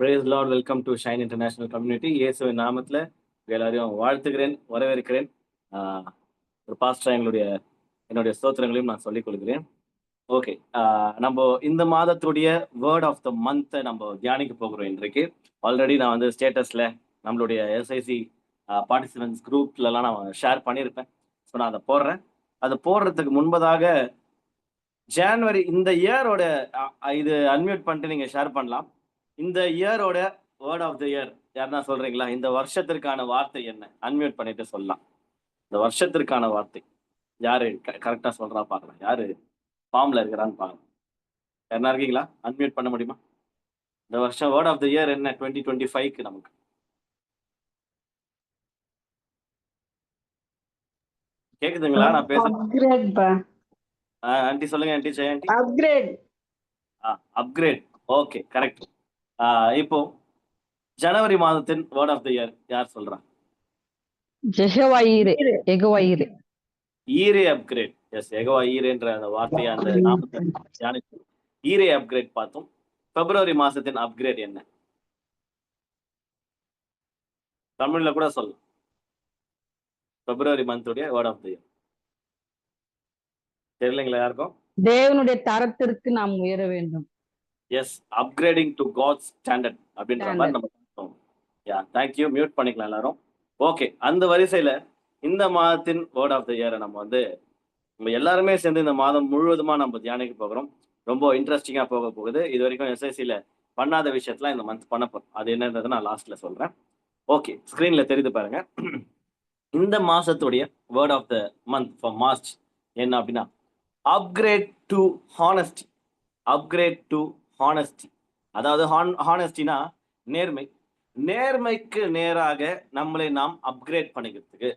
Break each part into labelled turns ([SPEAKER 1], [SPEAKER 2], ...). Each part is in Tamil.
[SPEAKER 1] Praise Lord, welcome to Shine International Community. இயேசுவின் நாமத்துல எல்லாரையும் வாழ்த்துகிறேன், வரவேற்கிறேன். ஒரு பாஸ்டரா என்னுடைய ஸ்தோத்திரங்களையும் நான் சொல்லிக் கொள்கிறேன். ஓகே, நம்ம இந்த மாதத்துடைய வேர்ட் ஆஃப் த மந்த்தை நம்ம தியானிக்க போகிறோம் இன்றைக்கு. ஆல்ரெடி நான் வந்து ஸ்டேட்டஸ்ல நம்மளுடைய எஸ்ஐசி பார்ட்டிசிபென்ட்ஸ் குரூப்லலாம் நான் ஷேர் பண்ணியிருப்பேன். ஸோ நான் அதை போடுறேன். அதை போடுறதுக்கு முன்பதாக ஜான்வரி இந்த இயரோட இது அன்மியூட் பண்ணிட்டு நீங்க ஷேர் பண்ணலாம். இந்த இயரோட வேர்ட் ஆஃப் த இயர் யாருன்னா சொல்றீங்களா? இந்த வருஷத்திற்கான வார்த்தை என்ன? அன்மியூட் பண்ணிட்டு சொல்லலாம். இந்த வருஷத்திற்கான வார்த்தை யாரு கரெக்டா சொல்றா பாக்கலாம். யாரு ஃபார்ம்ல இருக்கிறான்னு பாக்கலாம். யாருன்னா இருக்கீங்களா? அன்மியூட் பண்ண முடியுமா? இந்த வருஷம் வேர்ட் ஆஃப் த இயர் என்ன 2025க்கு நமக்கு? கேக்குதுங்களா நான் பேசுறேன்? ஆண்டி சொல்லுங்க. ஆண்டி ஜெய aunty.
[SPEAKER 2] Upgrade.
[SPEAKER 1] Upgrade. Okay, correct. இப்போ ஜனவரி மாதத்தின் வேர்ட் ஆஃப் த இயர் யார் சொல்றா? ஈரே அப்கிரேட். எஸ், எகவா ஈரேன்ற அந்த வார்த்தையை அந்த நாமத்தை தியானிச்சு ஈரே அப்கிரேட் பார்த்தோம். பிப்ரவரி மாசத்தின் அப்கிரேட் என்ன? தமிழ்ல கூட சொல்லலாம். பிப்ரவரி மந்த்துடைய வேர்ட் ஆஃப் த இயர் தெரியலங்களா யாருக்கும்?
[SPEAKER 2] தேவனுடைய தரத்திற்கு நாம் உயர வேண்டும்.
[SPEAKER 1] Yes, upgrading to God's standard அப்படின்ற மாதிரி நம்ம பார்த்தோம். யா, தேங்க்யூ. மியூட் பண்ணிக்கலாம் எல்லாரும். ஓகே, அந்த வரிசையில இந்த மாதத்தின் வேர்ட் ஆஃப் த இயரை நம்ம எல்லாருமே சேர்ந்து இந்த மாதம் முழுவதுமா நம்ம தியானிக்க போகிறோம். ரொம்ப இன்ட்ரெஸ்டிங்கா போக போகுது. இது வரைக்கும் எஸ்ஐசியில பண்ணாத விஷயத்துல இந்த மந்த் பண்ண போறோம். அது என்னன்றதை நான் லாஸ்ட்ல சொல்றேன். ஓகே, ஸ்கிரீன்ல தெரியுது பாருங்க. இந்த மாசத்துடைய word of the month for March என்ன அப்படின்னா upgrade to honesty. Upgrade to honesty, அதாவது ஹானஸ்டினா நேர்மை. நேர்மைக்கு நேராக நம்மளை நாம் அப்கிரேட் பண்ணிக்கிறதுக்கு,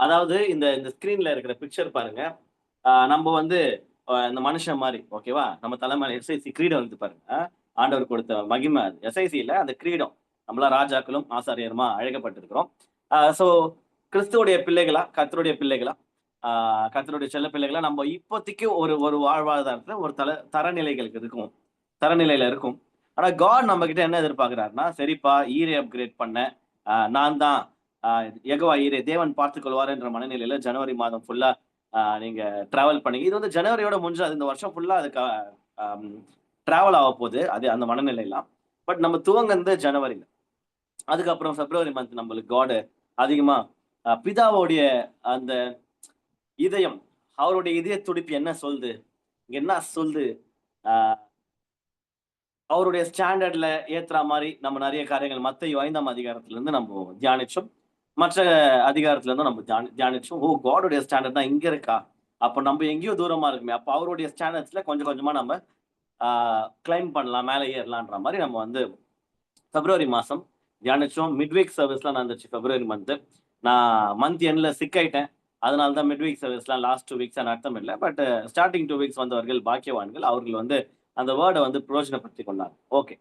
[SPEAKER 1] அதாவது இந்த ஸ்கிரீன்ல இருக்கிற பிக்சர் பாருங்க. நம்ம இந்த மனுஷன் மாதிரி, ஓகேவா? நம்ம தலைமையில எஸ்ஐசி கிரீடம் வந்து பாருங்க. ஆண்டவர் கொடுத்த மகிமை அது. எஸ்ஐசியில அந்த கிரீடம் நம்மளா ராஜாக்களும் ஆசாரியருமா அழைக்கப்பட்டிருக்கிறோம். ஸோ கிறிஸ்துவோடைய பிள்ளைகளா, கர்த்தருடைய பிள்ளைகளா, கர்த்தருடைய செல்ல பிள்ளைகளா நம்ம இப்போதைக்கு ஒரு வாழ்வாதாரத்துல ஒரு தரநிலைகளுக்கு இருக்கும், தரநிலையில இருக்கும். ஆனா காட் நம்ம கிட்ட என்ன எதிர்பார்க்கிறாருன்னா, சரிப்பா ஈரே அப்கிரேட் பண்ண, நான் தான் யெகோவா ஈரே, தேவன் பார்த்துக் கொள்வாருன்ற மனநிலையில ஜனவரி மாதம் ஃபுல்லா நீங்க டிராவல் பண்ணி, இது ஜனவரியோட முடிஞ்சது. இந்த வருஷம் ஃபுல்லா அதுக்கு டிராவல் ஆக போகுது, அது அந்த மனநிலையெல்லாம். பட் நம்ம துவங்க ஜனவரியில, அதுக்கப்புறம் பிப்ரவரி மந்த் நம்மளுக்கு காட் அதிகமா பிதாவோடைய அந்த இதயம், அவருடைய இதய துடிப்பு என்ன சொல்லுது, என்ன சொல்லுது, அவருடைய ஸ்டாண்டர்ட்ல ஏத்துற மாதிரி நம்ம நிறைய காரியங்கள் மத்தேயு 5ஆம் அதிகாரத்துல இருந்து நம்ம தியானிச்சோம். மற்ற அதிகாரத்துல இருந்து நம்ம தியானிச்சோம். ஓ, காடோடைய ஸ்டாண்டர்ட் தான் இங்க இருக்கா, அப்ப நம்ம எங்கேயோ தூரமா இருக்குமே, அப்ப அவருடைய ஸ்டாண்டர்ட்ஸ்ல கொஞ்சம் கொஞ்சமா நம்ம கிளைம் பண்ணலாம், மேலே ஏறலான்ற மாதிரி நம்ம பிப்ரவரி மாசம் தியானிச்சோம். மிட்வீக் சர்வீஸ்லாம் நடந்துச்சு பிப்ரவரி மந்த். நான் மந்த் எண்ட்ல சிக் ஆயிட்டேன், அதனால தான் மிட்வீக் சர்வீஸ்லாம் லாஸ்ட் 2 வீக்ஸ் அர்த்தம் இல்லை. பட் ஸ்டார்டிங் 2 வீக்ஸ் வந்தவர்கள் பாக்கியவான்கள், அவர்கள் அந்த வேர்டை பிரயோஜனப்படுத்தி கொண்டாங்க. ஓகே,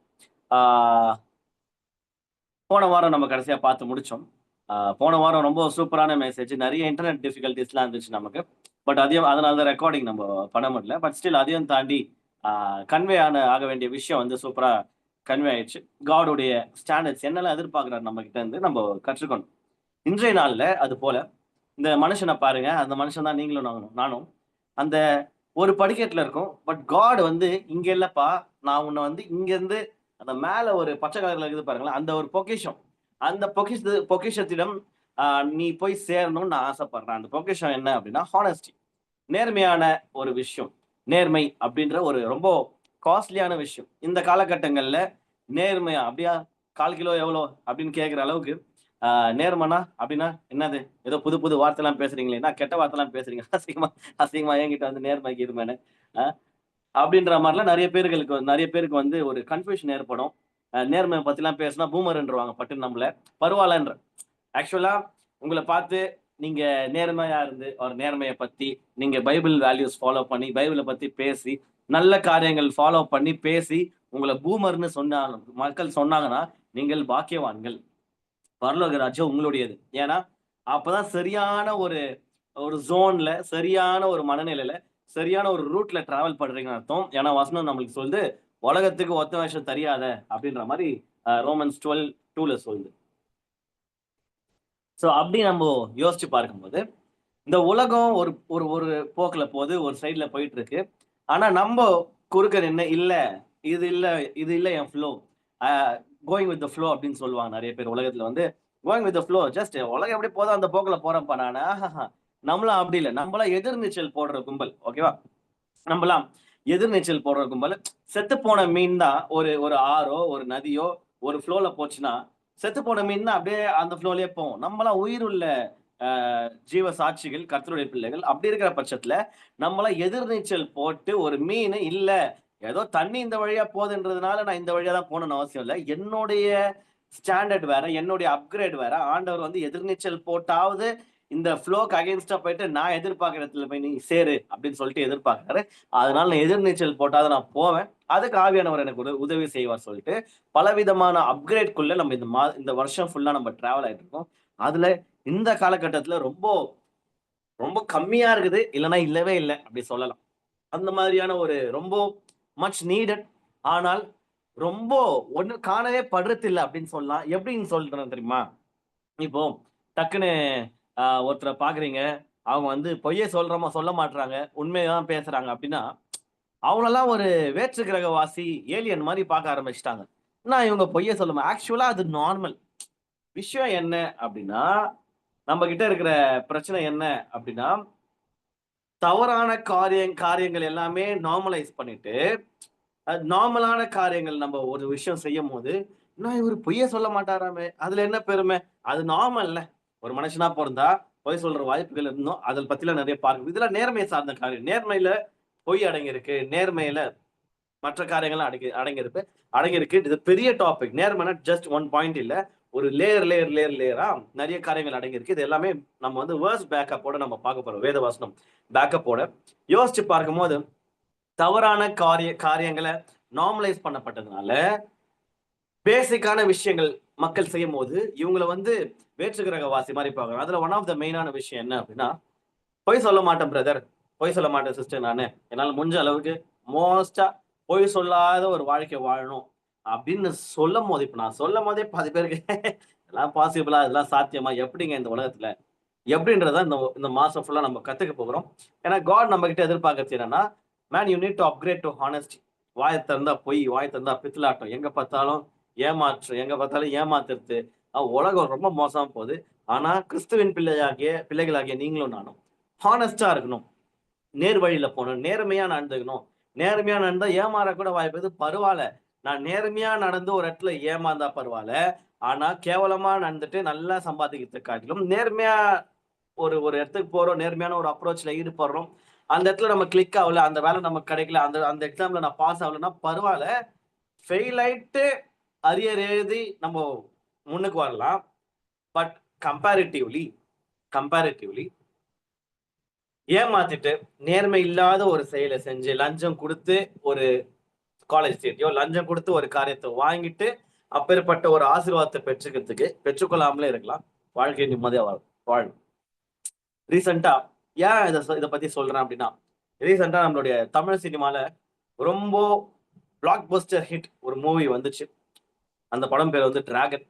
[SPEAKER 1] போன வாரம் நம்ம கடைசியா பார்த்து முடிச்சோம். போன வாரம் ரொம்ப சூப்பரான மெசேஜ். நிறைய இன்டர்நெட் டிஃபிகல்டிஸ்லாம் இருந்துச்சு நமக்கு. பட் அதனால தான் ரெக்கார்டிங் நம்ம பண்ண முடியல. பட் ஸ்டில் அதையும் தாண்டி கன்வே ஆக வேண்டிய விஷயம் சூப்பரா கன்வே ஆயிடுச்சு. காடோடைய ஸ்டாண்டர்ட்ஸ் என்னெல்லாம் எதிர்பார்க்கிறாரு நம்ம கிட்ட இருந்து நம்ம கற்றுக்கணும். இன்றைய நாள்ல அது போல இந்த மனுஷனை பாருங்க, அந்த மனுஷன் தான் நீங்களும் நானும். அந்த ஒரு படிக்கட்டுல இருக்கும். பட் காட் இங்க இல்லப்பா, நான் உன்னை இங்க இருந்து அந்த மேல ஒரு பச்சை கலர்ல இருக்குது பாருங்களேன், அந்த ஒரு பொக்கிஷம், அந்த பொக்கிஷத்திடம் நீ போய் சேரணும்னு நான் ஆசைப்படுறேன். அந்த பொக்கிஷம் என்ன அப்படின்னா ஹானஸ்டி, நேர்மையான ஒரு விஷயம். நேர்மை அப்படின்ற ஒரு ரொம்ப காஸ்ட்லியான விஷயம். இந்த காலகட்டங்கள்ல நேர்மையா அப்படியா 1/4 கிலோ எவ்வளோ அப்படின்னு கேட்கிற அளவுக்கு நேர்மனா அப்படின்னா என்னது, ஏதோ புது புது வார்த்தைலாம் பேசுறீங்களே, என்ன கெட்ட வார்த்தைலாம் பேசுறீங்க, அசிங்கமா என்கிட்ட நேர்மைக்கு இருமேன்னு அப்படின்ற மாதிரிலாம் நிறைய பேருக்கு ஒரு கன்ஃபியூஷன் ஏற்படும். நேர்மை பத்திலாம் பேசினா பூமர்ன்றவாங்க பட்டு நம்மள. பரவாயில்லன்ற, ஆக்சுவலா உங்களை பார்த்து நீங்க நேர்மையா இருந்து ஒரு நேர்மையை பத்தி நீங்க பைபிள் வேல்யூஸ் ஃபாலோ பண்ணி பைபிளை பத்தி பேசி நல்ல காரியங்கள் ஃபாலோ பண்ணி பேசி உங்களை பூமர்னு மக்கள் சொன்னாங்கன்னா நீங்கள் பாக்கியவான்கள், பரலோக ராஜ்யம் உங்களுடையது. ஏன்னா அப்பதான் சரியான ஒரு ஜோன்ல, சரியான ஒரு மனநிலையில, சரியான ஒரு ரூட்ல டிராவல் பண்றீங்கன்னு அர்த்தம். ஏன்னா வசனம் நம்மளுக்கு சொல்லுது, உலகத்துக்கு ஒத்த வேஷம் தெரியாத அப்படின்ற மாதிரி ரோமன்ஸ் 12:2 சொல்லுது. ஸோ அப்படி நம்ம யோசிச்சு பார்க்கும்போது இந்த உலகம் ஒரு ஒரு ஒரு போக்குல போகுது, ஒரு சைட்ல போயிட்டு இருக்கு. ஆனா நம்ம குறுக்க நின்னு இல்ல இது இல்ல என் flow, going with the flow அப்படின்னு சொல்லுவாங்க நிறைய பேர் உலகத்துல வந்து. Going with the flow, just உலகம் எப்படி போதோ அந்த போக்குல போறப்ப நானு நம்மளாம் அப்படி இல்லை, நம்மளாம் எதிர்நீச்சல் போடுற கும்பல். ஓகேவா? நம்மளாம் எதிர்நீச்சல் போடுற கும்பல். செத்து போன மீன் தான் ஒரு ஒரு ஆறோ ஒரு நதியோ ஒரு ஃப்ளோல போச்சுன்னா செத்து போன மீன் தான் அப்படியே அந்த ஃப்ளோலயே போகும். நம்மளாம் உயிருள்ள ஜீவ சாட்சிகள், கர்த்தருடைய பிள்ளைகள். அப்படி இருக்கிற பட்சத்துல நம்மளாம் எதிர்நீச்சல் போட்டு ஒரு மீன் இல்ல ஏதோ தண்ணி இந்த வழியா போகுதுன்றதுனால நான் இந்த வழியா தான் போகணும்னு அவசியம் இல்லை. என்னுடைய ஸ்டாண்டர்ட் வேற, என்னுடைய அப்கிரேட் வேற. ஆண்டவர் வந்து எதிர்நீச்சல் போட்டாவது இந்த ஃப்ளோக்கு அகைன்ஸ்டா போயிட்டு நான் எதிர்பார்க்கிற இடத்துல போய் நீ சேரு அப்படின்னு சொல்லிட்டு எதிர்பார்க்கிறாரு. அதனால நான் எதிர்நீச்சல் போட்டாவது நான் போவேன். அதுக்கு ஆவியானவர் எனக்கு ஒரு உதவி செய்வார் சொல்லிட்டு பலவிதமான அப்கிரேட்குள்ள நம்ம இந்த வருஷம் ஃபுல்லா நம்ம டிராவல் ஆயிட்டு இருக்கோம். அதுல இந்த காலகட்டத்துல ரொம்ப ரொம்ப கம்மியா இருக்குது, இல்லைன்னா இல்லவே இல்லை அப்படி சொல்லலாம். அந்த மாதிரியான ஒரு ரொம்ப மச் நீடட், ஆனால் ரொம்ப ஒண்ணு காணவே படுறது இல்லை அப்படின்னு சொல்லலாம். எப்படின்னு சொல்றேன் தெரியுமா? இப்போ டக்குன்னு ஒருத்தரை பாக்குறீங்க, அவங்க வந்து பொய்யே சொல்ல மாட்றாங்க, உண்மையதான் பேசுறாங்க அப்படின்னா அவங்களெல்லாம் ஒரு வேற்று கிரகவாசி, ஏலியன் மாதிரி பார்க்க ஆரம்பிச்சுட்டாங்க. நான் இவங்க பொய்யே சொல்லுமா, ஆக்சுவலா அது நார்மல். விஷயம் என்ன அப்படின்னா, நம்ம கிட்ட இருக்கிற பிரச்சனை என்ன அப்படின்னா, தவறான காரியங்கள் எல்லாமே நார்மலைஸ் பண்ணிட்டு, நார்மலான காரியங்கள் நம்ம ஒரு விஷயம் செய்யும்போது, நான் இவரு பொய்யே சொல்ல மாட்டாராமே, அதுல என்ன பெருமை? அது நார்மல்ல. ஒரு மனுஷனா பொறந்தா பொய் சொல்ற வாய்ப்புகள் இருந்தும் அத பத்திலாம் நிறைய பார்க்கணும். இதெல்லாம் நேர்மை சார்ந்த காரியம். நேர்மையில பொய் அடங்கியிருக்கு. நேர்மையில மற்ற காரியங்கள்லாம் அடங்கியிருக்கு. இது பெரிய டாபிக். நேர்மைனா ஜஸ்ட் ஒன் பாயிண்ட் இல்ல. ஒரு லேயரா நிறைய காரியங்கள் அடங்கியிருக்கு. இது எல்லாமே நம்ம வந்து வேர்ஸ் பேக்கப்போட நம்ம பார்க்க போறோம். வேத வசனம் பேக்கப்போட யோசிச்சு பார்க்கும்போது தவறான காரியங்களை நார்மலைஸ் பண்ணப்பட்டதுனால பேசிக்கான விஷயங்கள் மக்கள் செய்யும் போது இவங்களை வந்து வேற்று கிரகவாசி மாதிரி பார்க்கணும். அதுல ஒன் ஆஃப் த மெயினான விஷயம் என்ன அப்படின்னா, பொய் சொல்ல மாட்டேன் பிரதர், பொய் சொல்ல மாட்டேன் சிஸ்டர், நானு என்னால முடிஞ்ச அளவுக்கு மோஸ்டா பொய் சொல்லாத ஒரு வாழ்க்கை வாழணும் அப்படின்னு சொல்லும் போது, இப்ப நான் சொல்லும் போதே பாதி பேருக்கு எல்லாம் பாசிபிளா, இதெல்லாம் சாத்தியமா, எப்படிங்க இந்த உலகத்துல எப்படின்றத இந்த மாசம் ஃபுல்லா நம்ம கத்துக்க போகிறோம். ஏன்னா காட் நம்ம கிட்ட எதிர்பார்க்கறது என்னன்னா, man you need to upgrade to honesty. வாயை திறந்தா பொய், வாயை திறந்தா பித்தலாட்டம், எங்க பார்த்தாலும் ஏமாற்றம், எங்க பார்த்தாலும் ஏமாத்துறது. உலகம் ரொம்ப மோசமா போகுது. ஆனா கிறிஸ்துவின் பிள்ளைகளாகிய நீங்களும் நானும் ஹானஸ்டா இருக்கணும், நேர் வழியில போகணும், நேர்மையா நடந்துக்கணும். நேர்மையா நடந்தா ஏமாற கூட வாய்ப்பு பரவாயில்ல. நான் நேர்மையா நடந்து ஒரு இடத்துல ஏமாந்தா பரவாயில்ல. ஆனா கேவலமா நடந்துட்டு நல்லா சம்பாதிக்கிறதுக்கு காட்டிலும் நேர்மையா ஒரு ஒரு இடத்துக்கு போறோம், நேர்மையான ஒரு அப்ரோச்ல ஈடுபடுறோம், அந்த இடத்துல நம்ம கிளிக் ஆகல, அந்த வேலை நமக்கு கிடைக்கல, அந்த அந்த எக்ஸாம்ல நான் பாஸ் ஆகலைன்னா பரவாயில்ல. ஃபெயில் ஆயிட்டு அரியர் எழுதி நம்ம முன்னுக்கு வரலாம். பட் கம்பேரிட்டிவ்லி ஏமாத்திட்டு நேர்மை இல்லாத ஒரு செயலை செஞ்சு லஞ்சம் கொடுத்து ஒரு காலேஜ் சீட்டையோ லஞ்சம் கொடுத்து ஒரு காரியத்தை வாங்கிட்டு அப்பேற்பட்ட ஒரு ஆசீர்வாதத்தை பெற்றுக்கொள்ளாமலே இருக்கலாம். வாழ்க்கை நிம்மதியா வாழும். ரீசெண்டா ஏன் இதை பத்தி சொல்றேன் அப்படின்னா, ரீசெண்டா நம்மளுடைய தமிழ் சினிமால ரொம்ப பிளாக் பஸ்டர் ஹிட் ஒரு மூவி வந்துச்சு. அந்த படம் பேர் வந்து டிராகன்.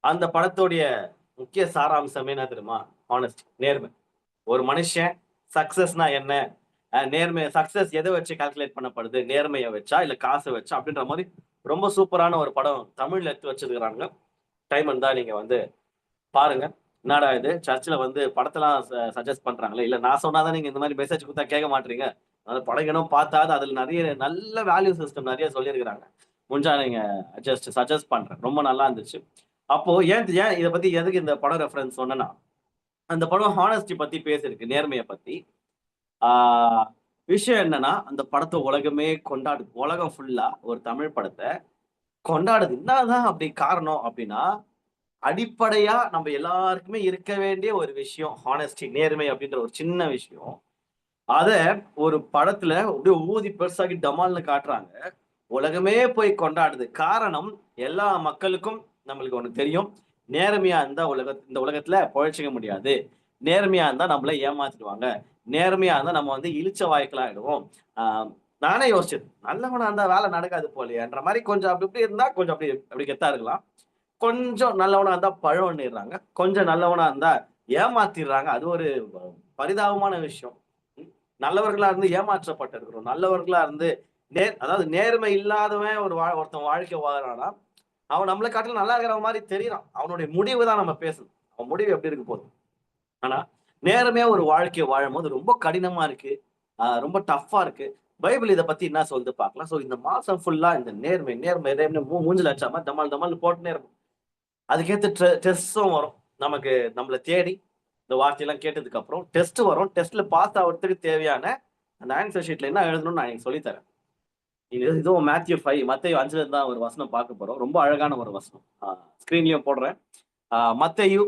[SPEAKER 1] அந்த படத்துடைய முக்கிய சாராம்சமே என்ன தெரியுமா? ஹானஸ்டி, நேர்மை. ஒரு மனுஷன் சக்சஸ்னா என்ன, நேர்மை, சக்சஸ் எதை வச்சு கால்குலேட் பண்ணப்படுது, நேர்மையை வச்சா இல்ல காசை வச்சா அப்படின்ற மாதிரி ரொம்ப சூப்பரான ஒரு படம் தமிழ்ல எடுத்து வச்சிருக்கிறாங்க. டைம் இருந்தா நீங்க வந்து பாருங்க. என்னடா இது சர்ச்சில் வந்து படத்தெல்லாம் சஜஸ்ட் பண்றாங்களே, இல்ல நான் சொன்னாதான் நீங்க இந்த மாதிரி மெசேஜ் கொடுத்தா கேட்க மாட்டீங்க. அது படகணும் பார்த்தாது அதுல நிறைய நல்ல வேல்யூ சிஸ்டம் நிறைய சொல்லியிருக்கிறாங்க. முடிஞ்சா நீங்க சஜஸ்ட் பண்றேன், ரொம்ப நல்லா இருந்துச்சு. அப்போ ஏன் இதை பத்தி எதுக்கு இந்த படம் ரெஃபரன்ஸ் சொன்னா, அந்த படம் ஹானஸ்டி பத்தி பேசிருக்கு, நேர்மையை பத்தி. விஷயம் என்னன்னா, அந்த படத்தை உலகமே கொண்டாடுது. உலகம் ஃபுல்லா ஒரு தமிழ் படத்தை கொண்டாடுது. என்னதான் அப்படி காரணம் அப்படின்னா, அடிப்படையா நம்ம எல்லாருக்குமே இருக்க வேண்டிய ஒரு விஷயம் ஹானஸ்டி, நேர்மை அப்படின்ற ஒரு சின்ன விஷயம். அத ஒரு படத்துல அப்படியே ஊதி பெருசாக்கி டமால்னு காட்டுறாங்க. உலகமே போய் கொண்டாடுது. காரணம், எல்லா மக்களுக்கும் நம்மளுக்கு ஒண்ணு தெரியும், நேர்மையா இருந்தா இந்த உலகத்துல பொழைச்சிக்க முடியாது. நேர்மையா இருந்தா நம்மள ஏமாத்திடுவாங்க. நேர்மையா இருந்தா நம்ம வந்து இழிச்ச வாய்க்கெல்லாம் ஆயிடுவோம். நானே யோசிச்சது, நல்லவனா இருந்தா வேலை நடக்காது போலயேன்ற மாதிரி. கொஞ்சம் அப்படி இப்படி இருந்தா கொஞ்சம் அப்படி அப்படி கெத்தா இருக்கலாம். கொஞ்சம் நல்லவனா இருந்தா பழவன்னிடுறாங்க, கொஞ்சம் நல்லவனா இருந்தா ஏமாத்திடுறாங்க. அது ஒரு பரிதாபமான விஷயம். நல்லவர்களா இருந்து ஏமாற்றப்பட்டு இருக்கிறோம். நல்லவர்களா இருந்து அதாவது நேர்மை இல்லாதவன் ஒருத்தன் வாழ்க்கை வாழறானா, அவன் நம்மளை காட்டிலும் நல்லா இருக்கிற மாதிரி தெரியறான். அவனுடைய முடிவு தான் நம்ம பேசணும். அவன் முடிவு எப்படி இருக்க போகுது. ஆனா நேர்மையா ஒரு வாழ்க்கையை வாழும்போது ரொம்ப கடினமா இருக்கு, ரொம்ப டஃப்பா இருக்கு. பைபிள் இதை பத்தி என்ன சொல்லுது பார்க்கலாம். சோ இந்த மாசம் ஃபுல்லா இந்த நேர்மை நேர்மை நேர்மை மூஞ்சில அடிச்சாம டமால் டமால் போட்டுனே இருக்கும். அதுக்கேற்ற டெஸ்டும் வரும் நமக்கு. நம்மளை தேடி இந்த வார்த்தையெல்லாம் கேட்டதுக்கு அப்புறம் டெஸ்ட் வரும். டெஸ்ட்ல பாஸ் ஆகிறதுக்கு தேவையான அந்த ஆன்சர் ஷீட்ல என்ன எழுதணும்னு நான் எனக்கு சொல்லித்தரேன். இதுவும் மேத்யூ 5 மத்தேயு 5ல தான் ஒரு வசனம் பார்க்க போறோம். ரொம்ப அழகான ஒரு வசனம். ஸ்கிரீன்லயும் போடுறேன். மத்தேயு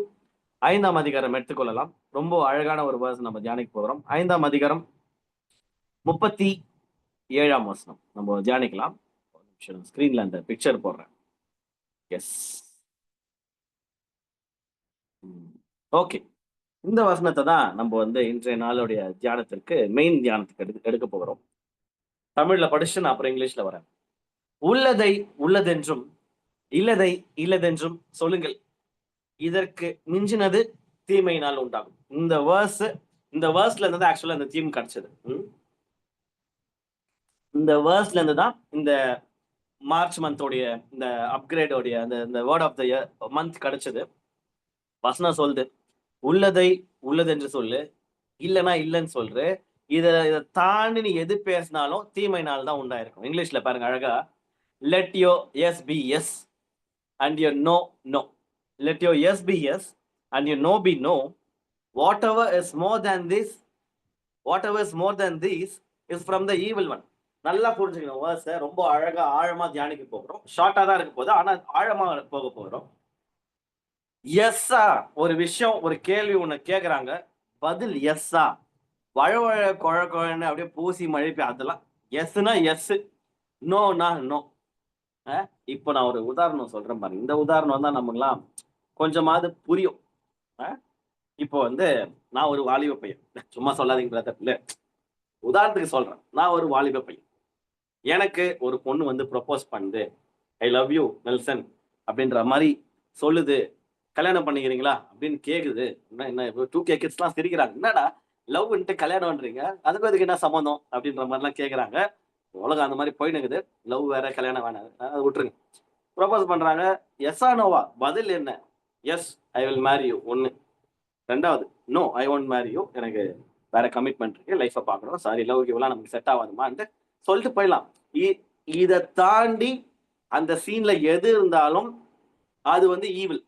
[SPEAKER 1] 5ஆம் அதிகாரம் எடுத்துக்கொள்ளலாம். ரொம்ப அழகான ஒரு வேர்ஸ் நம்ம தியானிக்க போகிறோம். 5ஆம் அதிகாரம் 37ஆம் வசனம் நம்ம தியானிக்கலாம். ஸ்கிரீன்ல அந்த பிக்சர் போடுறேன். Yes, okay. இந்த வசனத்தை தான் நம்ம வந்து இன்றைய நாளுடைய தியானத்திற்கு மெயின் தியானத்துக்கு எடுக்க போகிறோம். தமிழ்ல படிச்சு நான் அப்புறம் இங்கிலீஷ்ல வரேன். உள்ளதை உள்ளதென்றும் இல்லதை இல்லதென்றும் சொல்லுங்கள், இதற்கு மிஞ்சினது தீமையினால் உண்டாகும். இந்த வேர்ஸ்ல இருந்து ஆக்சுவலா இந்த தீம் கிடைச்சது. இந்த வேர்ஸ்ல இருந்து தான் இந்த மார்ச் மந்தோடைய இந்த அப்கிரேடோடைய இந்த வேர்ட் ஆஃப் த மந்த் கிடைச்சது. வசனம் சொல்லுது, உள்ளதை உள்ளதென்று சொல்லு, இல்லைன்னா இல்லைன்னு சொல்ற. இதை தாண்டி நீ எது பேசினாலும் தீமையினால் தான் உண்டாயிருக்கும். இங்கிலீஷ்ல பாருங்க அழகா, let your yes be yes and your no no. Let your yes be yes and your no be no. Whatever is more than this is from the evil one. நல்லா புரிஞ்சுக்கணும் வேர்ஸை. ரொம்ப அழகா ஆழமா தியானிக்க போகிறோம். ஷார்ட்டா தான் இருக்க போகுது, ஆனா ஆழமா போக போகிறோம். எஸ்ஸா ஒரு விஷயம், ஒரு கேள்வி ஒண்ணு கேக்குறாங்க, பதில் எஸ்ஸா வழவழ குழ குழன்னு அப்படியே பூசி மழைப்பி, அதெல்லாம் எஸ்னா எஸ், நோனா நோ. இப்போ நான் ஒரு உதாரணம் சொல்றேன் பாருங்க. இந்த உதாரணம் தான் நமக்குலாம் கொஞ்சமாவது புரியும். இப்போ வந்து நான் ஒரு வாலிப பையன், சும்மா சொல்லாதீங்க பிரதர், இல்ல உதாரணத்துக்கு சொல்றேன். நான் ஒரு வாலிப பையன், எனக்கு ஒரு பொண்ணு வந்து ப்ரொபோஸ் பண்ணுது, ஐ லவ் யூ நெல்சன் அப்படின்ற மாதிரி சொல்லுது. கல்யாணம் பண்ணிக்கிறீங்களா அப்படின்னு கேக்குது. என்ன 2K கிட்ஸ்லாம் சிரிக்கிறாங்க, என்னடா லவ்ன்ட்டு கல்யாணம்ன்றீங்க, அதுக்கு அதுக்கு என்ன சம்மந்தம் அப்படின்ற மாதிரிலாம் கேட்குறாங்க. உலகம் அந்த மாதிரி போயின்னு இருக்குது. லவ் வேற கல்யாணம் வேணாம், அதை விட்டுருங்க. ப்ரொபோஸ் பண்றாங்க, எஸ்ஸா நோவா? பதில் என்ன? Yes, I will marry you ஒன்று. ரெண்டாவது, no, I won't marry you, எனக்கு வேற கமிட்மெண்ட் இருக்கு, லைஃப்பை பார்க்கணும், சாரி லவ் கிவ்லாம் நமக்கு செட் ஆகாதுமான்ட்டு சொல்லிட்டு போயிடலாம். இதை தாண்டி அந்த சீன்ல எது இருந்தாலும் அது வந்து evil.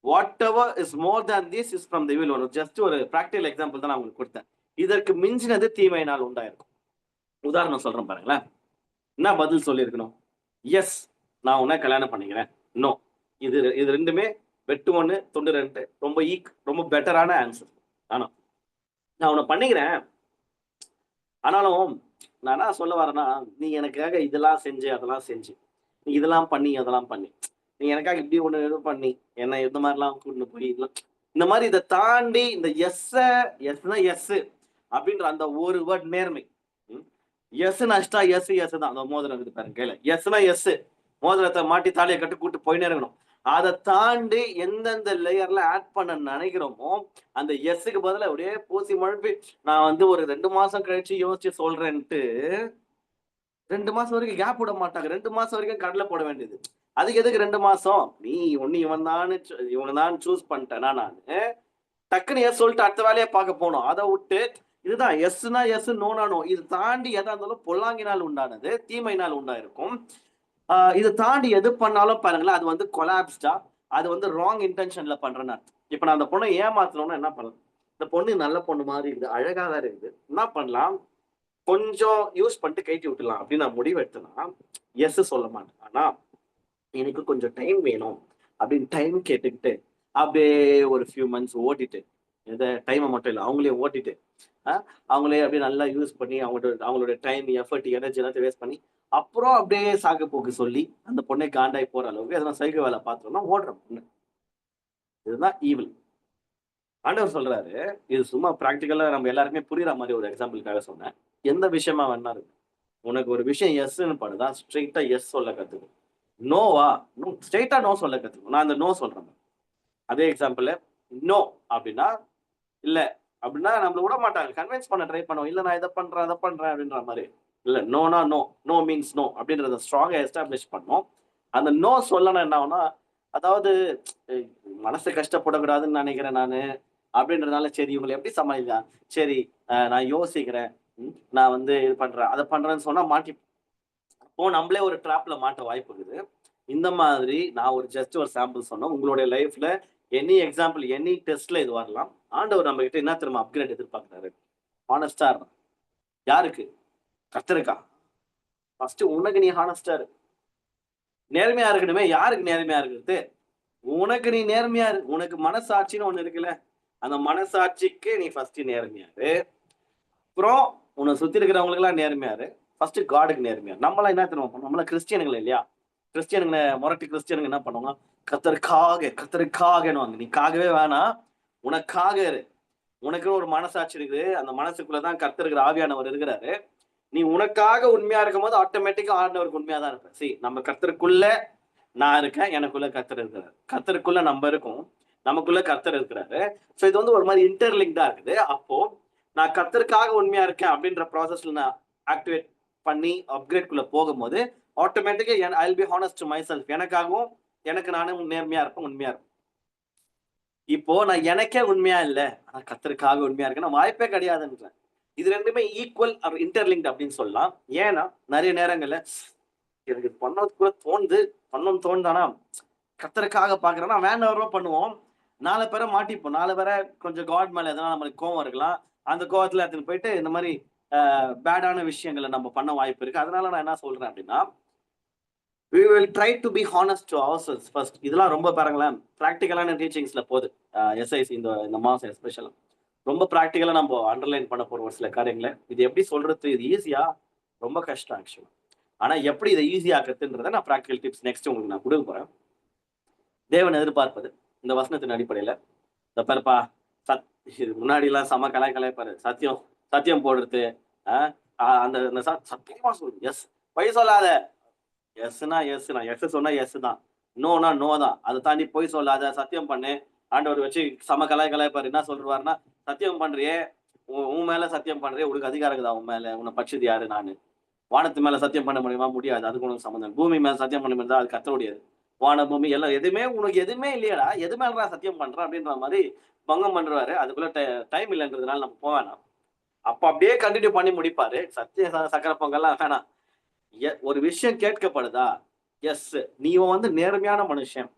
[SPEAKER 1] whatever is more than this is from the evil one. Just ஒரு பிராக்டிகல் எக்ஸாம்பிள் தான் நான் உங்களுக்கு கொடுத்தேன். இதற்கு மிஞ்சினது தீமையினால் உண்டாயிருக்கும். உதாரணம் சொல்றேன் பாருங்களேன். என்ன பதில் சொல்லியிருக்கணும்? எஸ், நான் உன்னை கல்யாணம் பண்ணிக்கிறேன். நோ, இது ரெண்டுமே வெட்டு ஒன்று தொண்டு ரெண்டு, ரொம்ப பெட்டரான ஆன்சர். ஆனா நான் உன்னை பண்ணிக்கிறேன், ஆனாலும் நான் என்ன சொல்ல வரேன்னா, நீ எனக்காக இதெல்லாம் செஞ்சு அதெல்லாம் செஞ்சு, நீ இதெல்லாம் பண்ணி அதெல்லாம் பண்ணி, நீ எனக்காக இப்படி ஒண்ணு இது பண்ணி என்ன இந்த மாதிரிலாம் கூட்டு போய் இந்த மாதிரி இதை தாண்டி இந்த எஸ்னா எஸ் அப்படின்ற அந்த ஒரு வேர்ட் நேர்மை. எஸ் நஷ்டா எஸ் தான். அந்த மோதிரம் இருக்குது பாருங்க கையில, எஸ்னா எஸ், மோதிரத்தை மாட்டி தாலியை கட்டு கூட்டு போயினே இருக்கணும். அதை தாண்டி எந்தெந்த லேயர்ல ஆட் பண்ண நினைக்கிறோமோ அந்த எஸ்ஸுக்கு பதில அப்படியே பூசி மழுப்பி, நான் வந்து ஒரு 2 மாசம் கழிச்சு யோசிச்சு சொல்றேன்ட்டு 2 மாசம் வரைக்கும் கேப் விட மாட்டாங்க. 2 மாசம் வரைக்கும் கடலை போட வேண்டியது. அதுக்கு எதுக்கு 2 மாசம்? நீ ஒன்னு இவன் சூஸ் பண்ணிட்டேனா நானு, டக்குன்னு எஸ் சொல்லிட்டு அடுத்த வேலையை பார்க்க போனோம். அதை விட்டு இதுதான் எஸ்னா எஸ், நோனா நோ. இது தாண்டி எதா இருந்தாலும் பொல்லாங்கினால் உண்டானது, தீமையினால் உண்டாயிருக்கும். இதை தாண்டி எது பண்ணாலும் பாருங்களேன், அது வந்து கொலாப்ஸ்டா, அது வந்து ராங் இன்டென்ஷன்ல பண்றேன்னு. இப்ப நான் அந்த பொண்ணை ஏமாத்தணும்னா என்ன பண்ணலாம்? இந்த பொண்ணு நல்ல பொண்ணு மாதிரி இருக்குது, அழகா தான் இருக்குது, என்ன பண்ணலாம்? கொஞ்சம் யூஸ் பண்ணிட்டு கைட்டி விட்டுலாம் அப்படின்னு நான் முடிவு எடுத்தேன்னா எஸ் சொல்ல மாட்டேன். ஆனா எனக்கு கொஞ்சம் டைம் வேணும் அப்படின்னு டைம் கேட்டுக்கிட்டு அப்படியே ஒரு ஃபியூ மந்த்ஸ் ஓட்டிட்டு, எதை டைமை மட்டும் இல்லை அவங்களே ஓட்டிட்டு, அவங்களே அப்படியே நல்லா யூஸ் பண்ணி அவங்களோட டைம், எஃபர்ட், எனர்ஜி எல்லாத்தையும் வேஸ்ட் பண்ணி அப்புறம் அப்படியே சாக்கு போக்கு சொல்லி அந்த பொண்ணை காண்டாய் போற அளவுக்கு எதனா சைக்கிள் வேலை பார்த்தோம்னா ஓடுற பொண்ணு. இதுதான் ஈவில். ஆண்டவர் சொல்றாரு, இது சும்மா பிராக்டிக்கலா நம்ம எல்லாருமே புரியுற மாதிரி ஒரு எக்ஸாம்பிளுக்காக சொன்னேன். எந்த விஷயமா வேணா இருக்கு, உனக்கு ஒரு விஷயம் எஸ்ன்னு படுதா, ஸ்ட்ரெயிட்டா எஸ் சொல்ல கத்துக்கும். நோவா, ஸ்ட்ரெயிட்டா நோ சொல்ல கத்துக்கும். நான் அந்த நோ சொல்றேன். அதே எக்ஸாம்பிள், நோ அப்படின்னா இல்ல அப்படின்னா நம்மள விட மாட்டாங்க. கன்வின்ஸ் பண்ண ட்ரை பண்ணுவோம். இல்ல நான் இதை பண்றேன், அதை பண்றேன் அப்படின்ற மாதிரி. இல்ல நோனா நோ, நோ மீன்ஸ் நோ அப்படின்றத ஸ்ட்ராங்கா எஸ்டாப்ளிஷ் பண்ணோம். அந்த நோ சொல்லணும் என்ன ஆகும்னா, அதாவது அஹ் மனசு கஷ்டப்படக்கூடாதுன்னு நினைக்கிறேன் நானு அப்படின்றதுனால சரி இவங்களை எப்படி சமாளிக்கலாம்? சரி நான் யோசிக்கிறேன். நான் வந்து இது பண்றேன், அதை பண்றேன்னு சொன்னா மாட்டி அப்போ நம்மளே ஒரு ட்ராப்ல மாட்ட வாய்ப்பு இருக்குது. இந்த மாதிரி நான் ஜஸ்ட் ஒரு சாம்பிள் சொன்னேன். உங்களுடைய லைஃப்ல எனி எக்ஸாம்பிள், எனி டெஸ்ட்ல இது வரலாம். ஆண்டவர் நம்ம கிட்ட என்ன தெரியுமா அப்கிரேட் எதிர்பார்க்கிறாரு? ஹானஸ்டா இரு. யாருக்கு? கர்த்தருக்கா? ஃபர்ஸ்ட் உனக்கு நீ ஹானஸ்டா இரு. நேர்மையா இருக்கணுமே. யாருக்கு நேர்மையா இருக்கிறது? உனக்கு நீ நேர்மையா இரு. உனக்கு மனசாட்சின்னு ஒண்ணு இருக்குல்ல. அந்த மனசாட்சிக்கு நீ ஃபர்ஸ்ட் நேர்மையா இரு. அப்புறம் உன்னை சுத்தி இருக்கிறவங்களுக்கு எல்லாம் நேர்மையா இரு. ஃபர்ஸ்ட் காடுக்கு நேர்மையா இரு. நம்மளாம் என்ன தெரியுமா பண்ணோம்? நம்மளாம் கிறிஸ்டியனுங்க இல்லையா? கிறிஸ்டியனுங்க முரட்டு கிறிஸ்டியனுங்க என்ன பண்ணுவாங்க? கத்தருக்காக கத்தருக்காகன்னு நீ காகவே வேணாம். உனக்காக இரு. உனக்குன்னு ஒரு மனசாட்சி இருக்குது. அந்த மனசுக்குள்ளதான் கர்த்தருக்கிற ஆவியானவர் இருக்கிறாரு. நீ உனக்காக உண்மையா இருக்கும் போது ஆட்டோமேட்டிக்கா ஆண்டவருக்கு உண்மையா தான் இருப்ப. See, நம்ம கர்த்தருக்குள்ள நான் இருக்கேன், எனக்குள்ள கர்த்தர் இருக்கிறாரு. கர்த்தருக்குள்ள நம்ம இருக்கோம், நமக்குள்ள கர்த்தர் இருக்கிறாரு. சோ இது வந்து ஒரு மாதிரி இன்டர்லிங்க்டா இருக்குது. அப்போ நான் கர்த்தருக்காக உண்மையா இருக்கேன் அப்படின்ற ப்ராசஸ்ல நான் ஆக்டிவேட் பண்ணி அப்கிரேட் குள்ள போகும்போது ஆட்டோமேட்டிக்கா I will be honest to my self. எனக்காகவும் எனக்கு நானே நேர்மையா இருப்பேன், உண்மையா இருப்பேன். இப்போ நான் எனக்கே உண்மையா இல்ல, ஆனா கர்த்தருக்காக உண்மையா இருக்கேன் வாய்ப்பே கிடையாதுன்றேன். இது ரெண்டுமே ஈக்குவல் ஆர் இன்டர்லிங்க்ட் அப்படின்னு சொல்லலாம். ஏன்னா நிறைய நேரங்கள்ல எனக்கு இது பண்ணதுக்கு கூட தோணுது, பண்ணணும்னு தோணுதானா கர்த்தருக்காக பாக்குறேன்னா வேண்டாம் பண்ணுவோம். 4 பேரை மாட்டிப்போம். 4 பேரை கொஞ்சம் காட் மேல எதனா நம்மளுக்கு கோவம் இருக்கலாம். அந்த கோவத்துல எடுத்துட்டு போயிட்டு இந்த மாதிரி பேடான விஷயங்களை நம்ம பண்ண வாய்ப்பு இருக்கு. அதனால நான் என்ன சொல்றேன் அப்படின்னா, we will try to be honest to ourselves first. இதெல்லாம் ரொம்ப பாருங்களேன் பிராக்டிக்கலான டீச்சிங்ஸ்ல போகுது. எஸ்ஐசி இந்த மாசம் எஸ்பெஷலா ரொம்ப பிராக்டிக்கலா நம்ம அண்டர்லைன் பண்ண போற ஒரு சில காரியங்களை இது எப்படி சொல்றது, இது ஈஸியா ரொம்ப கஷ்டம் ஆக்சுவலா. ஆனா எப்படி இதை ஈஸி ஆக்குறதுன்றத நான் பிராக்டிகல் டிப்ஸ் நெக்ஸ்ட் உங்களுக்கு நான் கொடுக்க போறேன். தேவன் எதிர்பார்ப்பது இந்த வசனத்தின் அடிப்படையில இந்த பாருப்பா, சத் இது முன்னாடி எல்லாம் செம கலாய்ப்பாரு. சத்தியம் சத்தியம் போடுறது, அந்த சத்தியமா சொல்லு எஸ், பொய் சொல்லாத. எஸ்னா எஸ் தான், எஸ் சொன்னா எஸ் தான், நோனா நோ தான். அதை தாண்டி பொய் சொல்லாத, சத்தியம் பண்ணு. ஆண்டவர் வச்சு செம கலாய்ப்பாரு. என்ன சொல்றாருன்னா, சத்தியம் பண்றியே, உன் மேல சத்தியம் பண்றியே, உனக்கு அதிகாரம் இருக்குதா? உன் மேல உன்னை பட்சது யாரு? நானு வானத்து மேல சத்தியம் பண்ண முடியுமா? முடியாது. அதுக்கு உனக்கு சம்மந்தம். பூமி மேல சத்தியம் பண்ண முடியாது, அது கர்த்தருடையது. வான பூமி எல்லாம் எதுவுமே உனக்கு எதுவுமே இல்லையடா, எது மேலடா சத்தியம் பண்ற அப்படின்ற மாதிரி பங்கம் பண்றாரு. அதுக்குள்ள டைம் இல்லைன்றதுனால நம்ம போவேணாம். அப்ப அப்படியே கண்டினியூ பண்ணி முடிப்பாரு. சத்திய சக்கரை பொங்கல்லாம் வேணாம். ஒரு விஷயம் கேட்கப்படுதா? எஸ். நீ வந்து நேர்மையான மனுஷன்.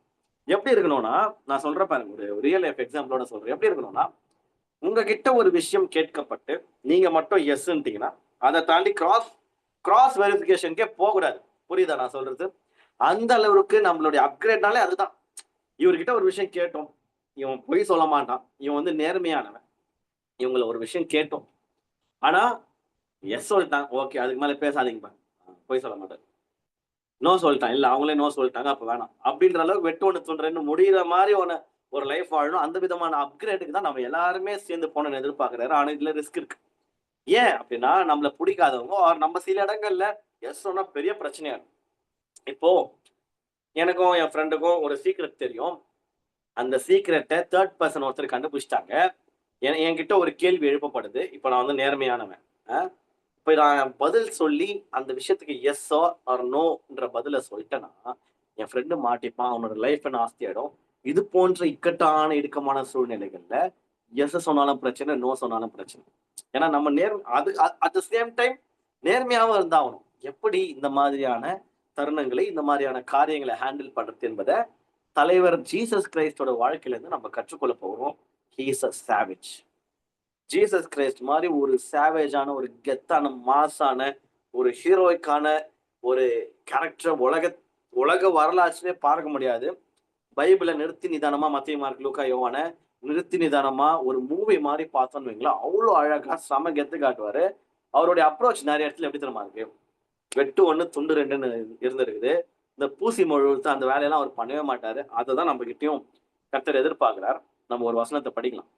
[SPEAKER 1] எப்படி இருக்கணும்னா, நான் சொல்றேன் பாருங்க, ஒரு ரியல் லைஃப் எக்ஸாம்பிளோட சொல்றேன். எப்படி இருக்கணும்னா, உங்ககிட்ட ஒரு விஷயம் கேட்கப்பட்டு நீங்க மட்டும் எஸ்ன்றீங்கன்னா அதை தாண்டி கிராஸ் வெரிஃபிகேஷனுக்கே போகக்கூடாது. புரியுதா நான் சொல்றது? அந்த அளவுக்கு நம்மளுடைய அப்கிரேட்னாலே அதுதான். இவர்கிட்ட ஒரு விஷயம் கேட்டோம், இவன் பொய் சொல்ல மாட்டான், இவன் வந்து நேர்மையானவன். இவங்கள ஒரு விஷயம் கேட்டோம், ஆனா எஸ் சொல்லிட்டான், ஓகே அதுக்கு மேல பேசாதீங்கப்பா, பொய் சொல்ல மாட்டார். நோ சொல்லிட்டான், இல்ல அவங்களே நோ சொல்லிட்டாங்க, அப்ப வேணாம் அப்படின்ற அளவுக்கு வெட்டு ஒண்ணு துண்டுறேன்னு முடிகிற மாதிரி ஒரு லைஃப் வாழணும். அந்த விதமான அப்கிரேடுக்கு தான் நம்ம எல்லாருமே சேர்ந்து போனோம்னு எதிர்பார்க்கிறாரு. ஆனா இதுல ரிஸ்க் இருக்கு. ஏன் அப்படின்னா, நம்மள பிடிக்காதவங்க நம்ம சில இடங்கள்ல எஸ் சொன்னா பெரிய பிரச்சனையா இருக்கும். இப்போ எனக்கும் என் ஃப்ரெண்டுக்கும் ஒரு சீக்ரெட் தெரியும். அந்த சீக்ரெட்டை தேர்ட் பர்சன் ஒருத்தர் கண்டுபிடிச்சிட்டாங்க. என்கிட்ட ஒரு கேள்வி எழுப்பப்படுது. இப்போ நான் வந்து நேர்மையானவன். இப்போ நான் பதில் சொல்லி அந்த விஷயத்துக்கு எஸ்ஸோ ஆர் நோன்ற பதில சொல்லிட்டேன்னா என் ஃப்ரெண்டு மாட்டிப்பான், அவனோட லைஃப் நாஸ்தி ஆயிடும். இது போன்ற இக்கட்டான இடுக்கமான சூழ்நிலைகள்ல எஸ் சொன்னாலும் பிரச்சனை, நோ சொன்னாலும் பிரச்சனை. ஏன்னா நம்ம அது அட் த சேம் டைம் நேர்மையாவும் இருந்தாகணும். எப்படி இந்த மாதிரியான தருணங்களை, இந்த மாதிரியான காரியங்களை ஹேண்டில் பண்றது என்பதை தலைவர் ஜீசஸ் கிரைஸ்டோட வாழ்க்கையில இருந்து நம்ம கற்றுக்கொள்ள போகிறோம். He is a savage. Jesus Christ மாதிரி ஒரு சாவேஜான, ஒரு கெத்தான, மாசான, ஒரு ஹீரோய்க்கான ஒரு கேரக்டர் உலக வரலாற்றிலே பார்க்க முடியாது. பைபிளை நிறுத்தி நிதானமா மத்திய மார்க் லூக்கா யோவான நிறுத்தி நிதானமா ஒரு மூவி மாதிரி பார்த்தோம்னு வைங்களேன், அவ்வளோ அழகா செம கெத்து காட்டுவாரு. அவருடைய அப்ரோச் நிறைய இடத்துல எப்படி தெரியுமா இருக்கு? வெட்டு 1 துண்டு 2ன்னு இருந்திருக்குது. இந்த பூசி மொழித்து அந்த வேலையெல்லாம் அவர் பண்ணவே மாட்டாரு. அதை தான் நம்ம கிட்டயும் கர்த்தர் எதிர்பார்க்கிறார். நம்ம ஒரு வசனத்தை படிக்கலாம்.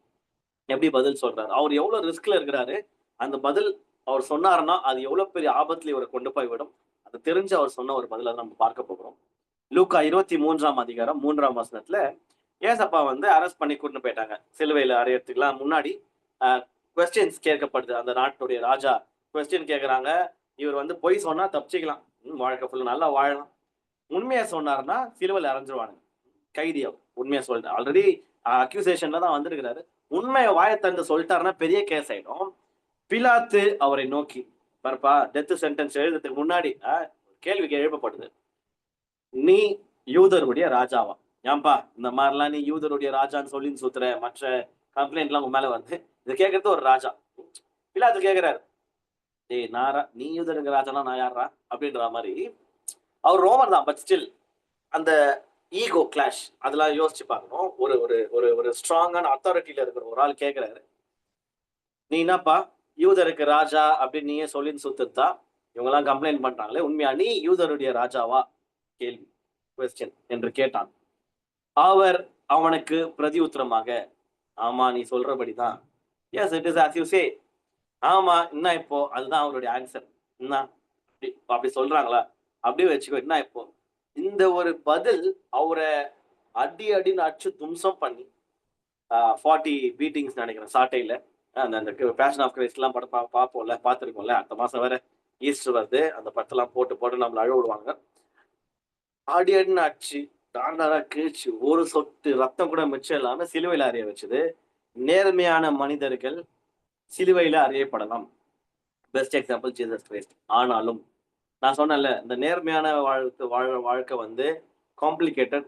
[SPEAKER 1] எப்படி பதில் சொல்றாரு, அவர் எவ்வளவு ரிஸ்க்ல இருக்கிறாரு. அந்த பதில் அவர் சொன்னாருன்னா அது எவ்வளவு பெரிய ஆபத்துல இவரை கொண்டு போய் விடும். அது தெரிஞ்சு அவர் சொன்ன ஒரு பதில நம்ம பார்க்க போகிறோம். லூக்கா 23ஆம் அதிகாரம் 3ஆம் வசனத்துல ஏசப்பா வந்து அரெஸ்ட் பண்ணி கூட்டிட்டு போயிட்டாங்க. சிலுவையில அறையறதுக்குலாம் முன்னாடி கொஸ்டின்ஸ் கேட்கப்படுது. அந்த நாட்டுடைய ராஜா கொஸ்டின் கேட்கறாங்க. இவர் வந்து பொய் சொன்னா தப்பிச்சுக்கலாம், வாழ்க்கை ஃபுல்லா நல்லா வாழலாம். உண்மையா சொன்னாருன்னா சிலுவையில அரைஞ்சிருவானுங்க. கைதி அவர் உண்மையா சொல்லிட்டு ஆல்ரெடி அக்யூசேஷன்ல தான் வந்திருக்கிறாரு. உண்மையை வாயத்தந்து சொல்லிட்டாருன்னா பெரிய கேஸ் ஆயிடும். பிலாத்து அவரை நோக்கி பாருப்பா, டெத் சென்டென்ஸ் எழுதுறதுக்கு முன்னாடி கேள்வி எழுப்பப்படுது, நீ யூதருடைய ராஜாவா? ஏன்பா இந்த மாதிரிலாம் நீ யூதருடைய ராஜான்னு சொல்லி சுத்துற, மற்ற கம்ப்ளைண்ட் எல்லாம் உங்க மேல வந்து இதை கேட்கறது ஒரு ராஜா. பிலாத்து கேட்கிறாரு, டேய் நாரா, நீ யூதருக்கு ராஜானா நான் யாரா அப்படின்ற மாதிரி. அவர் ரோமர் தான், பட் ஸ்டில் அந்த ஈகோ கிளாஷ் அதெல்லாம் யோசிச்சு பார்க்கணும். ஒரு ஒரு ஒரு ஒரு ஸ்ட்ராங்கான அத்தாரிட்டியில இருக்கிற ஒரு ஆள் கேட்கிறாரு, நீ என்னப்பா யூதருக்கு ராஜா அப்படின்னு நீயே சொல்லின்னு சுத்துதா? இவங்க எல்லாம் கம்ப்ளைண்ட் பண்றாங்களே, உண்மையா நீ யூதருடைய ராஜாவா? கேள்வி, கொஸ்டின் என்று கேட்டான். அவர் அவனுக்கு பிரதி உத்தரமாக, ஆமா நீ சொல்றபடிதான், yes it is as you say. ஆமா, என்ன இப்போ? அதுதான் அவருடைய ஆன்சர். என்ன அப்படி சொல்றாங்களா? அப்படியே வச்சுக்கோ. என்ன இப்போ இந்த ஒரு பதில் அவரை அடின்னு அடிச்சு தும்சம் பண்ணி 40 பீட்டிங்ஸ் நினைக்கிறேன் சாட்டையில. அந்த பேஷன் ஆஃப் கிரைஸ்ட் எல்லாம் படம் பார்ப்போம்ல, பார்த்துருக்கோம்ல. அடுத்த மாசம் வேற ஈஸ்டர் வருது, அந்த படத்தெல்லாம் போட்டு நம்மள அழ விடுவாங்க. அடின்னு அடிச்சு டார்டாரா கிழிச்சு ஒரு சொட்டு ரத்தம் கூட மிச்சம் இல்லாம சிலுவையில அறைய வச்சது. நேர்மையான மனிதர்கள் சிலுவையில அறையப்படலாம். Best example Jesus Christ. ஆனாலும் நான் சொன்னேன்ல, இந்த நேர்மையான வாழ்க்கை வந்து காம்ப்ளிகேட்டட்,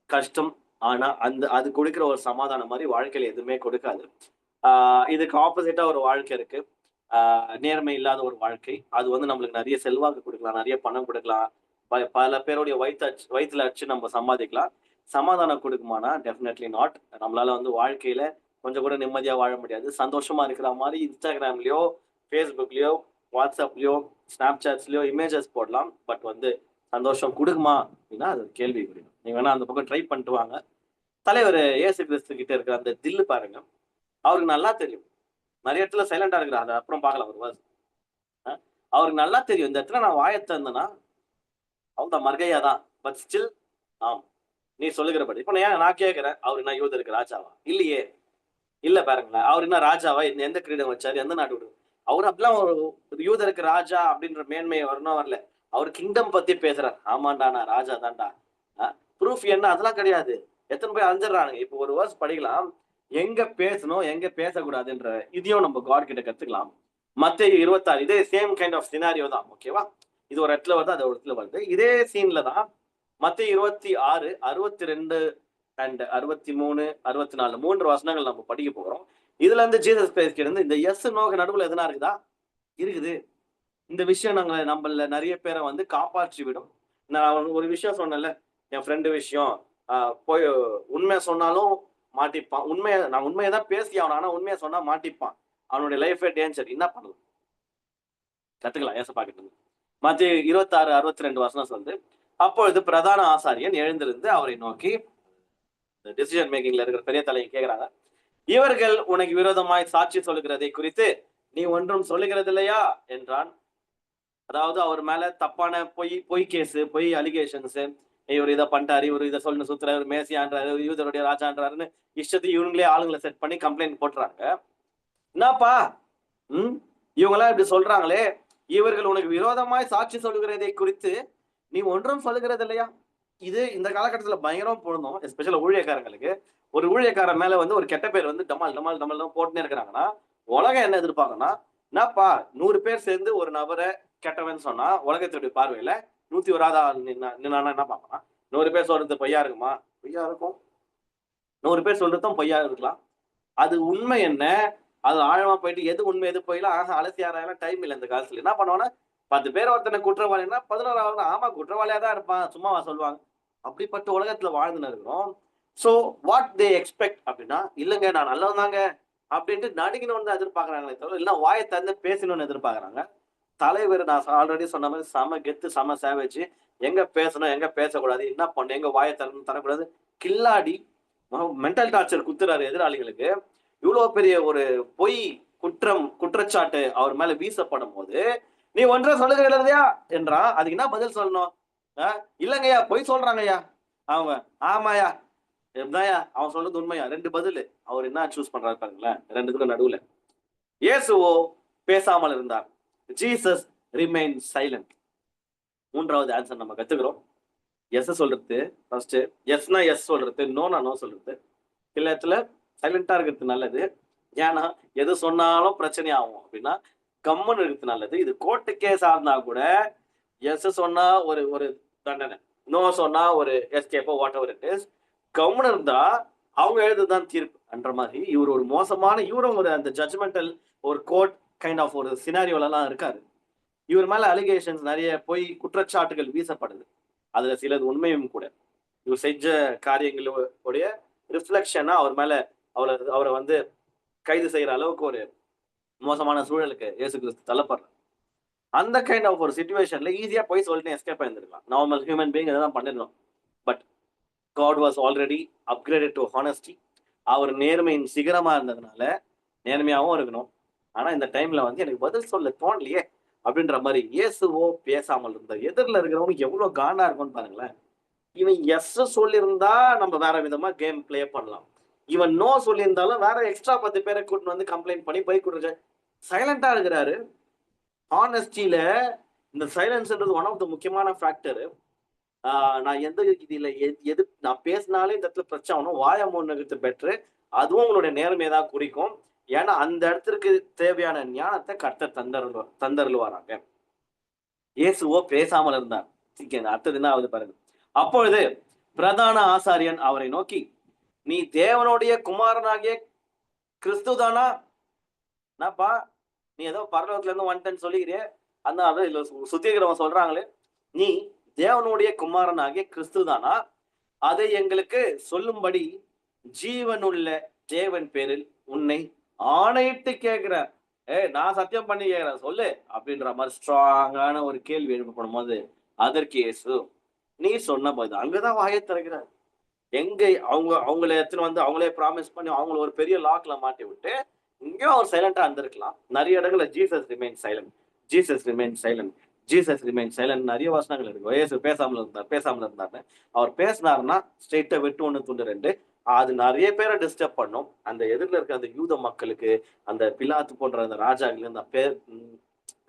[SPEAKER 1] கஷ்டம். ஆனா அது கொடுக்கிற ஒரு சமாதானம் மாதிரி வாழ்க்கையில எதுவுமே கொடுக்காது. இதுக்கு ஆப்போசிட்டா ஒரு வாழ்க்கை இருக்கு, நேர்மை இல்லாத ஒரு வாழ்க்கை. அது வந்து நம்மளுக்கு நிறைய செல்வாக்கு கொடுக்கலாம், நிறைய பணம் கொடுக்கலாம், பல பேருடைய வயிற்றுல அடிச்சு நம்ம சம்பாதிக்கலாம். சமாதானம் கொடுக்குமானா டெஃபினெட்லி நாட். நம்மளால வந்து வாழ்க்கையில கொஞ்சம் கூட நிம்மதியா வாழ முடியாது. சந்தோஷமா இருக்கிற மாதிரி இன்ஸ்டாகிராம்லயோ ஃபேஸ்புக்லயோ வாட்ஸ்அப்லயோ ஸ்னாப்சாட்ஸ்லயோ இமேஜஸ் போடலாம். பட் வந்து சந்தோஷம் கொடுக்குமா அப்படின்னா அது கேள்வி புரியும். நீங்க வேணா அந்த பக்கம் ட்ரை பண்ணிட்டு வாங்க. தலைவர் இயேசு கிறிஸ்து கிட்ட இருக்கிற அந்த தில்லு பாருங்க, அவருக்கு நல்லா தெரியும். நிறைய இடத்துல சைலண்டா இருக்கிற, அதை அப்புறம் பார்க்கலாம் ஒரு வாரம். அவருக்கு நல்லா தெரியும், இந்த இடத்துல நான் வாயத்தை இருந்தேன்னா அவங்க மர்கையா தான். பட் ஸ்டில் ஆம் நீ சொல்லுகிறபடி. இப்ப நான் கேட்கிறேன், அவர் என்ன யூதருக்கு ராஜாவா? இல்லையே. இல்ல பாருங்களேன், அவர் என்ன ராஜாவா? எந்த கிரீடம் வச்சாரு? எந்த நாடு விடு? அவர் அப்படிலாம் ஒரு யூதருக்கு ராஜா அப்படின்ற மேன்மையை வரணும் வரல. அவர் கிங்டம் பத்தி பேசுறாரு. ஆமாண்டா நான் ராஜா தான்டா. ப்ரூஃப் என்ன? அதெல்லாம் கிடையாது. எத்தனை போய் அஞ்சிடறானுங்க. இப்போ ஒரு வேர்ஸ் படிக்கலாம், எங்க பேசணும் எங்க பேசக்கூடாதுன்ற இதையும் நம்ம காட் கிட்ட கத்துக்கலாம். மத்தேயு 26 இதே சேம் கைண்ட் ஆஃப் சினாரியோ தான். ஓகேவா? இது ஒரு இடத்துல வருது, அது ஒரு இடத்துல வருது. இதே சீன்ல தான் மத்தேயு 26, 62 அண்ட் 63, 64 3 வசனங்கள் நம்ம படிக்க போகிறோம். இதுல இருந்து ஜீசஸ் கிரைஸ்ட் இருந்து இந்த எஸ் நோக்கு நடுவுல எதுனா இருக்குதா? இருக்குது. இந்த விஷயம் நம்மள நிறைய பேரை வந்து காப்பாற்றி விடும். நான் ஒரு விஷயம் சொன்னேன்ல, என் ஃப்ரெண்டு விஷயம், போய் உண்மையை சொன்னாலும் மாட்டிப்பான். நான் உண்மையை தான் பேசி அவன், ஆனா உண்மையை சொன்னா மாட்டிப்பான். அவனுடைய லைஃபே டேஞ்சர். என்ன பண்ணலாம்? கத்துக்கலாம் ஏசப்பா கிட்ட இருந்து. மத்தேயு 26, 62 வசனம் சொல்லுது, அப்பொழுது பிரதான ஆசாரியன் எழுந்திருந்து அவரை நோக்கி, டிசிஷன் மேக்கிங்ல இருக்கிற பெரிய தலையை கேட்கிறாங்க, இவர்கள் உனக்கு விரோதமாய் சாட்சி சொல்லுகிறதை குறித்து நீ ஒன்றும் சொல்லுகிறது இல்லையா என்றான். அதாவது அவர் மேல தப்பான பொய் கேஸ், பொய் அலிகேஷன்ஸ், இவர் இதை பண்ணிட்டாரு, இவர் இதை சொல்லு சுத்துறாரு, மேசியான்றாரு, யூதருடைய ராஜான்றாருன்னு இஷ்டத்துக்கு இவங்களே ஆளுங்களை செட் பண்ணி கம்ப்ளைண்ட் போட்டுறாங்க. என்னப்பா இவங்கெல்லாம் இப்படி சொல்றாங்களே, இவர்கள் உனக்கு விரோதமாய் சாட்சி சொல்லுகிறதை குறித்து நீ ஒன்றும் சொல்லுகிறது இல்லையா? இது இந்த காலகட்டத்துல பயங்கரம் பொருந்தும். எஸ்பெஷலா ஊழியக்காரங்களுக்கு. ஒரு ஊழியக்காரன் மேல வந்து ஒரு கெட்ட பேர் வந்து டமால் போட்டுனே இருக்கிறாங்கன்னா உலகம் என்ன எதிர்பார்க்கணும்னா, என்னப்பா 100 பேர் சேர்ந்து ஒரு நபரை கெட்டவன் சொன்னா உலகத்துடைய பார்வையில 101 நின்னா என்ன பார்க்கலாம்? 100 பேர் சொல்றது பொய்யா இருக்குமா? பொய்யா இருக்கும். 100 பேர் சொல்றதும் பொய்யா இருக்கலாம். அது உண்மை என்ன, அது ஆழமா போயிட்டு எது உண்மை எது போயிலாம் அலசி ஆராயலாம் டைம் இல்லை இந்த காலத்துல. என்ன பண்ணுவானா, 10 பேர் ஒருத்தனை குற்றவாளின்னா 11 ஆமா குற்றவாளியா தான் இருப்பான், சும்மாவா சொல்லுவாங்க. அப்படிப்பட்ட உலகத்துல வாழ்ந்துன்னு இருக்கிறோம். ஸோ வாட் தே எக்ஸ்பெக்ட் அப்படின்னா, இல்லைங்க நான் நல்லவன் தாங்க அப்படின்ட்டு நடிக்கணும்னு தான் எதிர்பார்க்கறாங்களே தவிர, இல்லை வாயை தந்து பேசணும்னு எதிர்பார்க்கறாங்க. தலைவர் நான் ஆல்ரெடி சொன்ன மாதிரி செம கெத்து, செம சேவேஜ். எங்க பேசணும் எங்க பேசக்கூடாது, என்ன பண்ணணும், எங்க வாயை தரக்கூடாது, கில்லாடி மென்டல் டார்ச்சர் குத்துறாரு எதிராளிகளுக்கு. இவ்வளவு பெரிய ஒரு பொய் குற்றச்சாட்டு அவர் மேல வீசப்படும் போது நீ ஒன்றை சொல்லுகிறதையா என்றா, அதுக்கு என்ன பதில் சொல்லணும்? இல்லங்கய்யா, பொய் சொல்றாங்கய்யா அவங்க. ஆமாயா, எப்படிதான்யா அவன் சொல்றது உண்மையா? 2 பதில். அவர் என்ன சூஸ் பண்றாரு பாருங்களேன், 2த்துக்கும் நடுவுல. இயேசுவோ பேசாமல் இருந்தார். Jesus remain silent. 3வது ஆன்சர் நம்ம கத்துக்கிறோம். எஸ் சொல்றது ஃபர்ஸ்ட், எஸ்னா எஸ் சொல்றது, நோனா நோ சொல்றது. சில இடத்துல சைலண்டா இருக்கிறது நல்லது. ஏன்னா எது சொன்னாலும் பிரச்சனை ஆகும் அப்படின்னா கம்முன்னு இருக்கிறது நல்லது. இது கோர்ட்டு கேஸ் ஆனா கூட எஸ் சொன்னா ஒரு ஒரு தண்டனை, நோ சொன்னா ஒரு எஸ்கேப்போ வாட் எவர் இட் இஸ். கம்முன்னு இருந்தா அவங்க எழுதுதான் தீர்ப்பு என்ற மாதிரி இவர் ஒரு மோசமான, இவரும் ஒரு அந்த ஜட்ஜ்மெண்டல் ஒரு கோர்ட் கைண்ட் ஆஃப் ஒரு சினாரியோலாம் இருக்காரு. இவர் மேல அலிகேஷன்ஸ் நிறைய போய் குற்றச்சாட்டுகள் வீசப்படுது. அதுல சிலது உண்மையும் கூட. இவர் செஞ்ச காரியங்களுடைய ரிஃப்ளெக்ஷனா அவர் மேல அவரை வந்து கைது செய்யற அளவுக்கு ஒரு மோசமான சூழலுக்கு இயேசு கிறிஸ்து தள்ளப்படுறார். அந்த கைண்ட் ஆஃப் ஒரு சிச்சுவேஷன்ல ஈஸியா போய் சொல்லிட்டு எஸ்கேப் ஆயிருந்திருக்கலாம். நார்மல் ஹியூமன் பீயிங் இதெல்லாம் பண்ணிடணும். But god was already upgraded to honesty. அவர் நேர்மையின் சிகரமா இருந்ததுனால நேர்மையாவும் இருக்கணும். ஆனா இந்த டைம்ல வந்து எனக்கு பதில் சொல்ல தோணலையே அப்படின்ற மாதிரி இயேசுவோ பேசாமல் இருந்தார். எதிரில் இருக்கிறவங்க எவ்வளவு காண்டா இருக்கும்னு பாருங்களேன். இவன் எஸ் சொல்லியிருந்தா நம்ம வேற விதமா கேம் பிளே பண்ணலாம். இவன் நோ சொல்லியிருந்தாலும் வேற எக்ஸ்ட்ரா 10 பேரை கூட்டிட்டு வந்து கம்ப்ளைண்ட் பண்ணி போய் கொடுத்து சைலண்டா இருக்கிறாரு. ஹானஸ்டியில இந்த சைலன்ஸ்ன்றது ஒன் ஆஃப் த முக்கியமான ஃபேக்டர். நான் எந்த இதுல எது நான் பேசினாலே இந்த இடத்துல பிரச்சனை ஆகணும், வாய மூணுங்கிறது பெட்ரு. அதுவும் உங்களுடைய நேர்மையை தான் குறிக்கும். ஏன்னா அந்த இடத்திற்கு தேவையான ஞானத்தை கர்த்தர் தந்தருவாராங்க. இயேசுவோ பேசாமல் இருந்தார். அடுத்தது என்ன ஆகுது பாருங்க. அப்பொழுது பிரதான ஆசாரியன் அவரை நோக்கி, நீ தேவனுடைய குமாரனாகிய கிறிஸ்து தானா? என்னப்பா நீ ஏதோ பரலோகத்துல இருந்து வந்துட்டேன்னு சொல்லிக்கிறியே, அந்த இல்ல சுத்தி இருக்கிறவங்க சொல்றாங்களே, நீ தேவனுடைய குமாரனாகிய கிறிஸ்து தானா? அதை எங்களுக்கு சொல்லும்படி ஜீவனுள்ள தேவன் பேரில் உன்னை ஆணையிட்டு கேட்கிறேன். நான் சத்தியம் பண்ணி கேட்கிறேன், சொல்லு அப்படின்ற மாதிரி ஸ்ட்ராங்கான ஒரு கேள்வி எழுப்பப்படும் போது அதற்கு இயேசு, நீ சொன்ன போது அங்கதான் வாயை திறக்கிறார். எங்க அவங்கள எடுத்துன்னு வந்து அவங்களே ப்ராமிஸ் பண்ணி அவங்கள ஒரு பெரிய லாக்ல மாட்டி விட்டு இங்கேயும் அவர் சைலண்டா இருந்திருக்கலாம். நிறைய இடங்கள்ல Jesus remain silent, Jesus remain silent, Jesus remain silent நிறைய வசனங்கள் இருக்கு. இயேசு பேசாமல் இருந்தார்னு. அவர் பேசினாருன்னா ஸ்ட்ரெயிட்டா வெட்டு 1 துண்டு 2. அது நிறைய பேரை டிஸ்டர்ப் பண்ணும். அந்த எதிரில் இருக்க அந்த யூத மக்களுக்கு, அந்த பிலாத்து போன்ற அந்த ராஜாக்கள், அந்த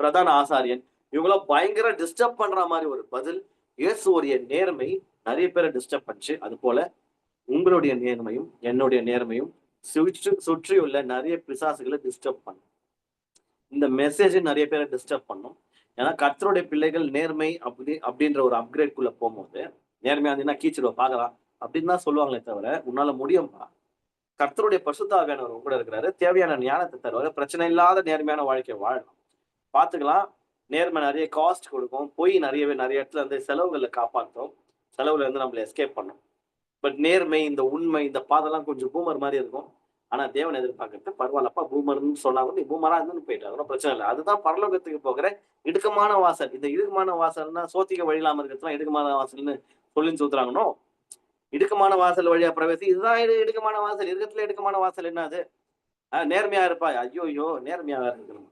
[SPEAKER 1] பிரதான ஆசாரியன், இவங்களாம் பயங்கர டிஸ்டர்ப் பண்ற மாதிரி ஒரு பதில். இயேசுடைய நேர்மை நிறைய பேரை டிஸ்டர்ப் பண்ணுச்சு. அது போல உங்களுடைய நேர்மையும் என்னுடைய நேர்மையும் சுற்றியுள்ள நிறைய பிசாசுகளை டிஸ்டர்ப் பண்ணும். இந்த மெசேஜ் நிறைய பேரை டிஸ்டர்ப் பண்ணும். ஏன்னா கர்த்தருடைய பிள்ளைகள் நேர்மை அப்படின்ற ஒரு அப்கிரேட் குள்ள போகும்போது, நேர்மையா இருந்தீங்கன்னா கீச்சிடுவ பாக்கலாம் அப்படின்னு தான் சொல்லுவாங்களே தவிர, உன்னால முடியும்பா, கர்த்தருடைய பரிசுத்த ஆவியானவர் கூட இருக்கிறாரு, தேவையான ஞானத்தை தருவாரு, பிரச்சனை இல்லாத நேர்மையான வாழ்க்கையை வாழலாம், பாத்துக்கலாம். நேர்மை நிறைய காஸ்ட் கொடுக்கும். போய் நிறைய இடத்துல வந்து செலவுகளை காப்பாற்றும், செலவுல இருந்து நம்மள எஸ்கேப் பண்ணும். பட் நேர்மை, இந்த உண்மை, இந்த பாதெல்லாம் கொஞ்சம் பூமர் மாதிரி இருக்கும். ஆனா தேவன் எதிர்பார்க்கறது பரவாயில்லப்பா, பூமர்னு சொன்னாங்க, நீ பூமரா இருந்து போயிட்டாங்க, பிரச்சனை இல்லை. அதுதான் பரலோகத்துக்கு போகிற இடுக்கமான வாசல். இந்த இடுக்கமான வாசல்னா சோத்திக வழி இல்லாம இருக்கிறதுலாம் இடுக்கமான வாசல்னு சொல்லி சொல்றாங்கன்னோ, இடுக்கமான வாசல் வழியா பிரவேசி, இதுதான் இடுக்கமான வாசல். இருக்கிறதுல இடுக்கமான வாசல் என்ன? அது நேர்மையா இருப்பா. ஐயோ நேர்மையா வேற இருக்கணும்.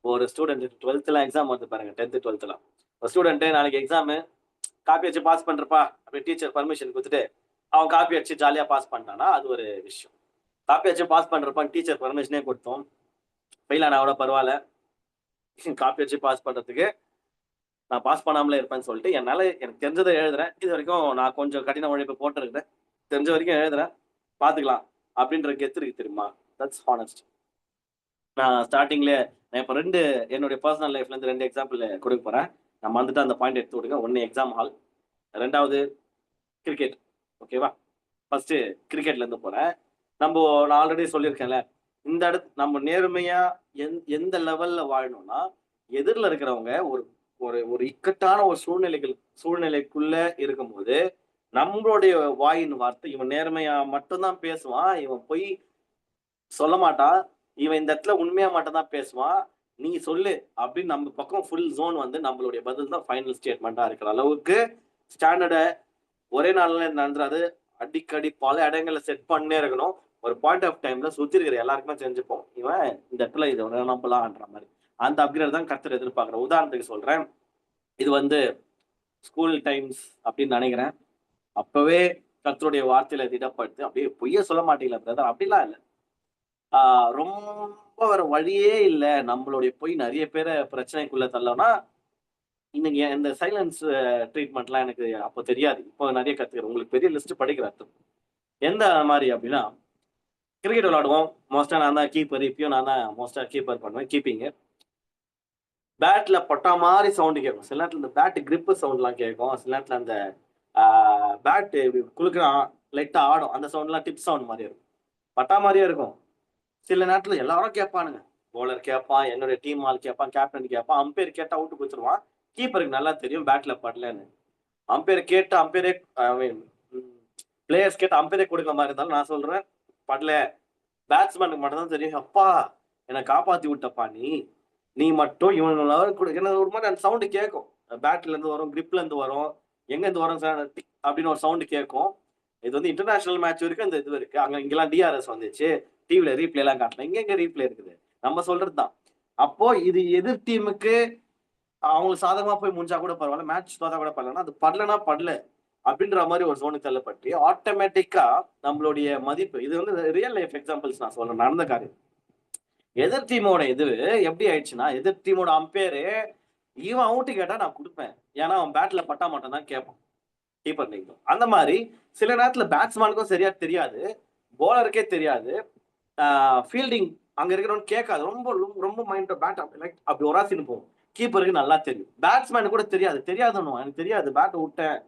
[SPEAKER 1] ஒரு ஸ்டூடெண்ட் 12th எக்ஸாம் வந்து பாருங்க, 10th 12th ஒரு ஸ்டூடெண்ட் நாளைக்கு எக்ஸாமு காப்பி வச்சு பாஸ் பண்றப்பா அப்படி டீச்சர் பர்மிஷன் கொடுத்துட்டு அவன் காப்பி அடிச்சு ஜாலியா பாஸ் பண்ணிட்டானா அது ஒரு விஷயம். காப்பி வச்சு பாஸ் பண்றப்பான்னு டீச்சர் பர்மிஷனே கொடுத்தோம், ஃபெயில் ஆனா கூட பரவாயில்ல, காப்பி வச்சு பாஸ் பண்றதுக்கு நான் பாஸ் பண்ணாமலே இருப்பேன்னு சொல்லிட்டு என்னால எனக்கு தெரிஞ்சதை எழுதுறேன். இது வரைக்கும் நான் கொஞ்சம் கடின உழைப்பு போட்டிருக்கிறேன், தெரிஞ்ச வரைக்கும் எழுதுறேன், பாத்துக்கலாம் அப்படின்ற கெத்து இருக்கு தெரியுமா? That's honest. நான் ஸ்டார்டிங்ல இப்போ என்னுடைய பர்சனல் லைஃப்ல இருந்து 2 எக்ஸாம்பிள் கொடுக்க போறேன். நம்ம வந்துட்டு அந்த பாயிண்ட் எடுத்து கொடுங்க. 1 எக்ஸாம் ஹால், 2வது கிரிக்கெட். ஓகேவா? ஃபர்ஸ்ட் கிரிக்கெட்ல இருந்து போறேன். நான் ஆல்ரெடி சொல்லியிருக்கேன்ல, இந்த நம்ம நேர்மையா எந்த லெவல்ல வாழணும்னா, எதிரில் இருக்கிறவங்க ஒரு ஒரு ஒரு இக்கட்டான ஒரு சூழ்நிலைக்குள்ள இருக்கும்போது நம்மளுடைய வாயின் வார்த்தை, இவன் நேர்மையா மட்டும்தான் பேசுவான், இவன் போய் சொல்ல மாட்டான், இவன் இந்த இடத்துல உண்மையா மட்டும் தான் பேசுவான், நீ சொல்லு அப்படின்னு நம்ம பக்கம் ஃபுல் ஜோன் வந்து நம்மளுடைய பதில் தான் ஃபைனல் ஸ்டேட்மெண்டா இருக்கிற அளவுக்கு ஸ்டாண்டர்டை ஒரே நாள்ல நடந்துறாது. அடிக்கடி பல இடங்கள்ல செட் பண்ணே இருக்கணும். ஒரு பாயிண்ட் ஆஃப் டைம்ல சுத்தி இருக்கிற எல்லாருக்குமே தெரிஞ்சுப்போம், இவன் இந்த இடத்துல இதை நம்பலாம்ன்ற மாதிரி. அந்த அப்கிரேட் தான் கர்த்தர் எதிர்பார்க்குறேன். உதாரணத்துக்கு சொல்றேன், இது வந்து ஸ்கூல் டைம்ஸ் அப்படின்னு நினைக்கிறேன். அப்பவே கர்த்தருடைய வார்த்தையில திடப்படுத்து, அப்படியே பொய்யே சொல்ல மாட்டீங்களா பிரதர்? அப்படிலாம் இல்லை. ரொம்ப வேற வழியே இல்ல. நம்மளுடைய பொய் நிறைய பேரை பிரச்சனைக்குள்ள தள்ளோம்னா, இன்னைக்கு இந்த சைலன்ஸ் ட்ரீட்மெண்ட்லாம் எனக்கு அப்போ தெரியாது. இப்போ நிறைய கத்துக்கிறேன். உங்களுக்கு பெரிய லிஸ்ட் படிக்கிற அர்த்தம். எந்த மாதிரி அப்படின்னா, கிரிக்கெட் விளையாடுவோம். மோஸ்டா நான் தான் கீப்பர். இப்பயும் நான் தான் மோஸ்டா கீப்பர் பண்ணுவேன். கீப்பிங். பேட்ல பட்டா மாதிரி சவுண்டு கேட்கும். சில நேரத்துல இந்த பேட் கிரிப் சவுண்ட்லாம் கேட்கும். சில நேரத்துல அந்த பேட் குலுக்குற லைட்டா ஆடும். அந்த சவுண்ட்லாம் டிப் சவுண்ட் மாதிரி இருக்கும். பட்டா மாதிரியே இருக்கும். சில நேரத்துல எல்லாரும் கேட்பானுங்க. பவுலர் கேட்பான், என்னுடைய டீம் ஆள் கேட்பான், கேப்டன் கேட்பான், அம்பையர் கேட்டா அவுட் கொடுத்துருவான். கீப்பருக்கு நல்லா தெரியும் பேட்ல படலன்னு. அம்பையர் கேட்டு அம்பையரே பிளேயர்ஸ் கேட்டு அம்பையரே கொடுக்க மாதிரி இருந்தாலும் நான் சொல்றேன், படல. பேட்ஸ்மேனுக்கு மட்டும் தான் தெரியும். அப்பா என்னை காப்பாத்தி விட்டப்பா நீ மட்டும் இவன் ஒரு மாதிரி அந்த சவுண்டு கேட்கும். பேட்ல இருந்து வரும், கிரிப்ல இருந்து வரும், எங்க இருந்து வரும் அப்படின்னு ஒரு சவுண்டு கேட்கும். இது வந்து இன்டர்நேஷனல் மேட்ச் வரைக்கும் இந்த இது இருக்கு. அங்க இங்கெல்லாம் டிஆர்எஸ் வந்துச்சு, டிவில ரீப்ளே எல்லாம் காட்டலாம். எங்க ரீப்ளே இருக்குது? நம்ம சொல்றதுதான். அப்போ இது எதிர் டீமுக்கு அவங்களுக்கு சாதகமா போய் முடிஞ்சா கூட பரவாயில்ல, மேட்ச் தோத்தா கூட பரவாயில்ல, அது படலனா படல அப்படின்ற மாதிரி ஒரு சோனு தள்ளப்பட்டு ஆட்டோமேட்டிக்கா நம்மளுடைய மதிப்பு, இது வந்து ரியல் லைஃப் எக்ஸாம்பிள்ஸ் நான் சொல்றேன், நடந்த காரியம். எதிர் டீமோட இது எப்படி ஆயிடுச்சுன்னா, எதிர் டீமோட அம்பையரு இவன் அவுட்டு கேட்டா நான் கொடுப்பேன், ஏன்னா அவன் பேட்ல பட்டா மட்டும் தான் கேட்பான் கீப்பர் நீங்க. அந்த மாதிரி சில நேரத்துல பேட்ஸ்மேனுக்கும் சரியா தெரியாது, போலருக்கே தெரியாது, ஃபீல்டிங் அங்க இருக்கிறவன் கேட்காது, ரொம்ப ரொம்ப மைண்ட் பேட் அப்படி ஒராசின்னு போகும். கீப்பருக்கு நல்லா தெரியும், பேட்ஸ்மேன் கூட தெரியாதுன்னு எனக்கு தெரியாது, பேட் விட்டேன்.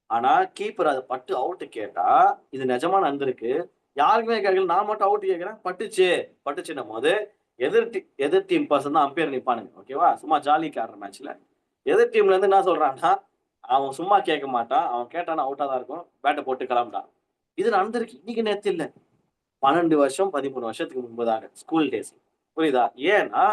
[SPEAKER 1] ஆனா கீப்பர் அதை பட்டு அவுட்டு கேட்டா இது நிஜமா நடந்திருக்கு. யாருக்குமே கேட்கல, நான் மட்டும் அவுட் கேட்கிறேன், பட்டுச்சுன்னும் போது எதிர் டீம் பர்சன் தான் அம்பையர் நிப்பானுங்க. ஓகேவா? சும்மா ஜாலிக்கு ஆடுற மேட்ச்ல எதிர் டீம்ல இருந்து என்ன சொல்றான்னா, அவன் சும்மா கேட்க மாட்டான், அவன் கேட்டானா அவுட்டா தான் இருக்கும், பேட்டை போட்டு கிளம்பிட்டான். இது நடந்திருக்கு, இன்னைக்கு நேத்து இல்ல, 12 வருஷம் 13 வருஷத்துக்கு முன்பதாக ஸ்கூல் டேஸ். புரியுதா? ஏன்னா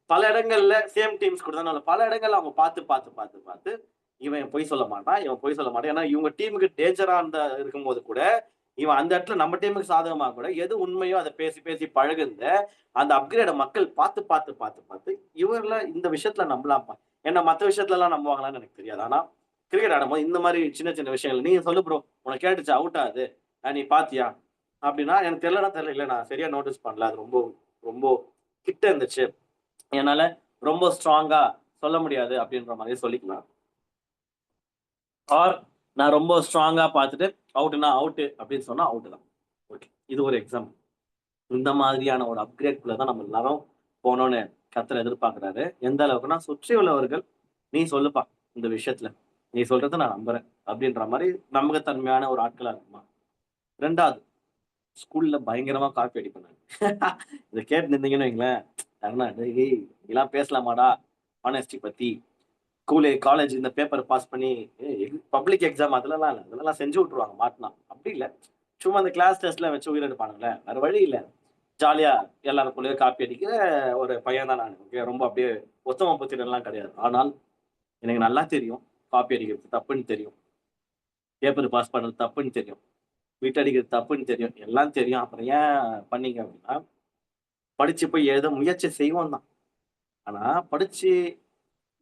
[SPEAKER 1] பல இடங்கள்ல சேம் டீம்ஸ் கூட தான், பல இடங்கள்ல அவங்க பார்த்து இவன் பொய் சொல்ல மாட்டான், ஏன்னா இவங்க டீமுக்கு டேஞ்சரா இருக்கும்போது கூட இவன் அந்த இடத்துல நம்ம டீமுக்கு சாதகமாக கூட எது உண்மையோ அதை பேசி பழகுந்த அந்த அப்கிரேட மக்கள் பார்த்து இவர்ல இந்த விஷயத்துல நம்பலாம்ப்பா. ஏன்னா மற்ற விஷயத்துல எல்லாம் நம்புவாங்களான்னு எனக்கு தெரியாது. ஆனா கிரிக்கெட் ஆடும்போது இந்த மாதிரி சின்ன விஷயங்கள் நீங்க சொல்லு ப்ரோ, உனக்கு கேட்டுச்சா அவுட் ஆகுது, நீ பாத்தியா அப்படின்னா, எனக்கு தெரியல, இல்ல நான் சரியா நோட்டீஸ் பண்ணல, அது ரொம்ப ரொம்ப கிட்ட இருந்துச்சு, என்னால ரொம்ப ஸ்ட்ராங்கா சொல்ல முடியாது அப்படின்ற மாதிரி சொல்லிக்கலாம். ஆர் நான் ரொம்ப ஸ்ட்ராங்கா பார்த்துட்டு அவுட்னா அவுட் அப்படின்னு சொன்னா அவுட் தான். ஓகே, இது ஒரு எக்ஸாம்பிள். இந்த மாதிரியான ஒரு அப்கிரேட் குள்ள தான் நம்ம எல்லாரும் போனோம்னு கர்த்தர் எதிர்பார்க்கிறாரு. எந்த அளவுக்குன்னா, சுற்றி உள்ளவர்கள் நீ சொல்லுப்பா இந்த விஷயத்துல, நீ சொல்றதை நான் நம்புறேன் அப்படின்ற மாதிரி நம்பகத்தன்மையான ஒரு ஆட்களா இருக்குமா. 2வது, ஸ்கூல்ல பயங்கரமா காப்பி அடிப்பேன் நான். இதை கேட்டு நின்றீங்கன்னு வைங்களேன், இதெல்லாம் பேசலாமாடா ஆனஸ்டி பத்தி, ஸ்கூலு காலேஜ் இந்த பேப்பர் பாஸ் பண்ணி பப்ளிக் எக்ஸாம் அதெல்லாம் இல்லை, அதெல்லாம் செஞ்சு விட்டுருவாங்க மாட்டினா. அப்படி இல்லை, சும்மா அந்த கிளாஸ் டெஸ்ட்ல வச்சு உயிரெடுப்பானுங்களே, வேற வழி இல்லை, ஜாலியா எல்லாருக்குள்ளேயே காப்பி அடிக்கிற ஒரு பையன் தான் நான். ஓகே, ரொம்ப அப்படியே உத்தம புத்திரன்லாம் கிடையாது. ஆனால் எனக்கு நல்லா தெரியும் காப்பி அடிக்கிறது தப்புன்னு தெரியும், பேப்பர் பாஸ் பண்றது தப்புன்னு தெரியும், வீட்டு அடிக்கிறது தப்புன்னு தெரியும், எல்லாம் தெரியும். அப்புறம் ஏன் பண்ணீங்க அப்படின்னா, படிச்சு போய் எழுத முயற்சி செய்வோம் தான். ஆனா படிச்சு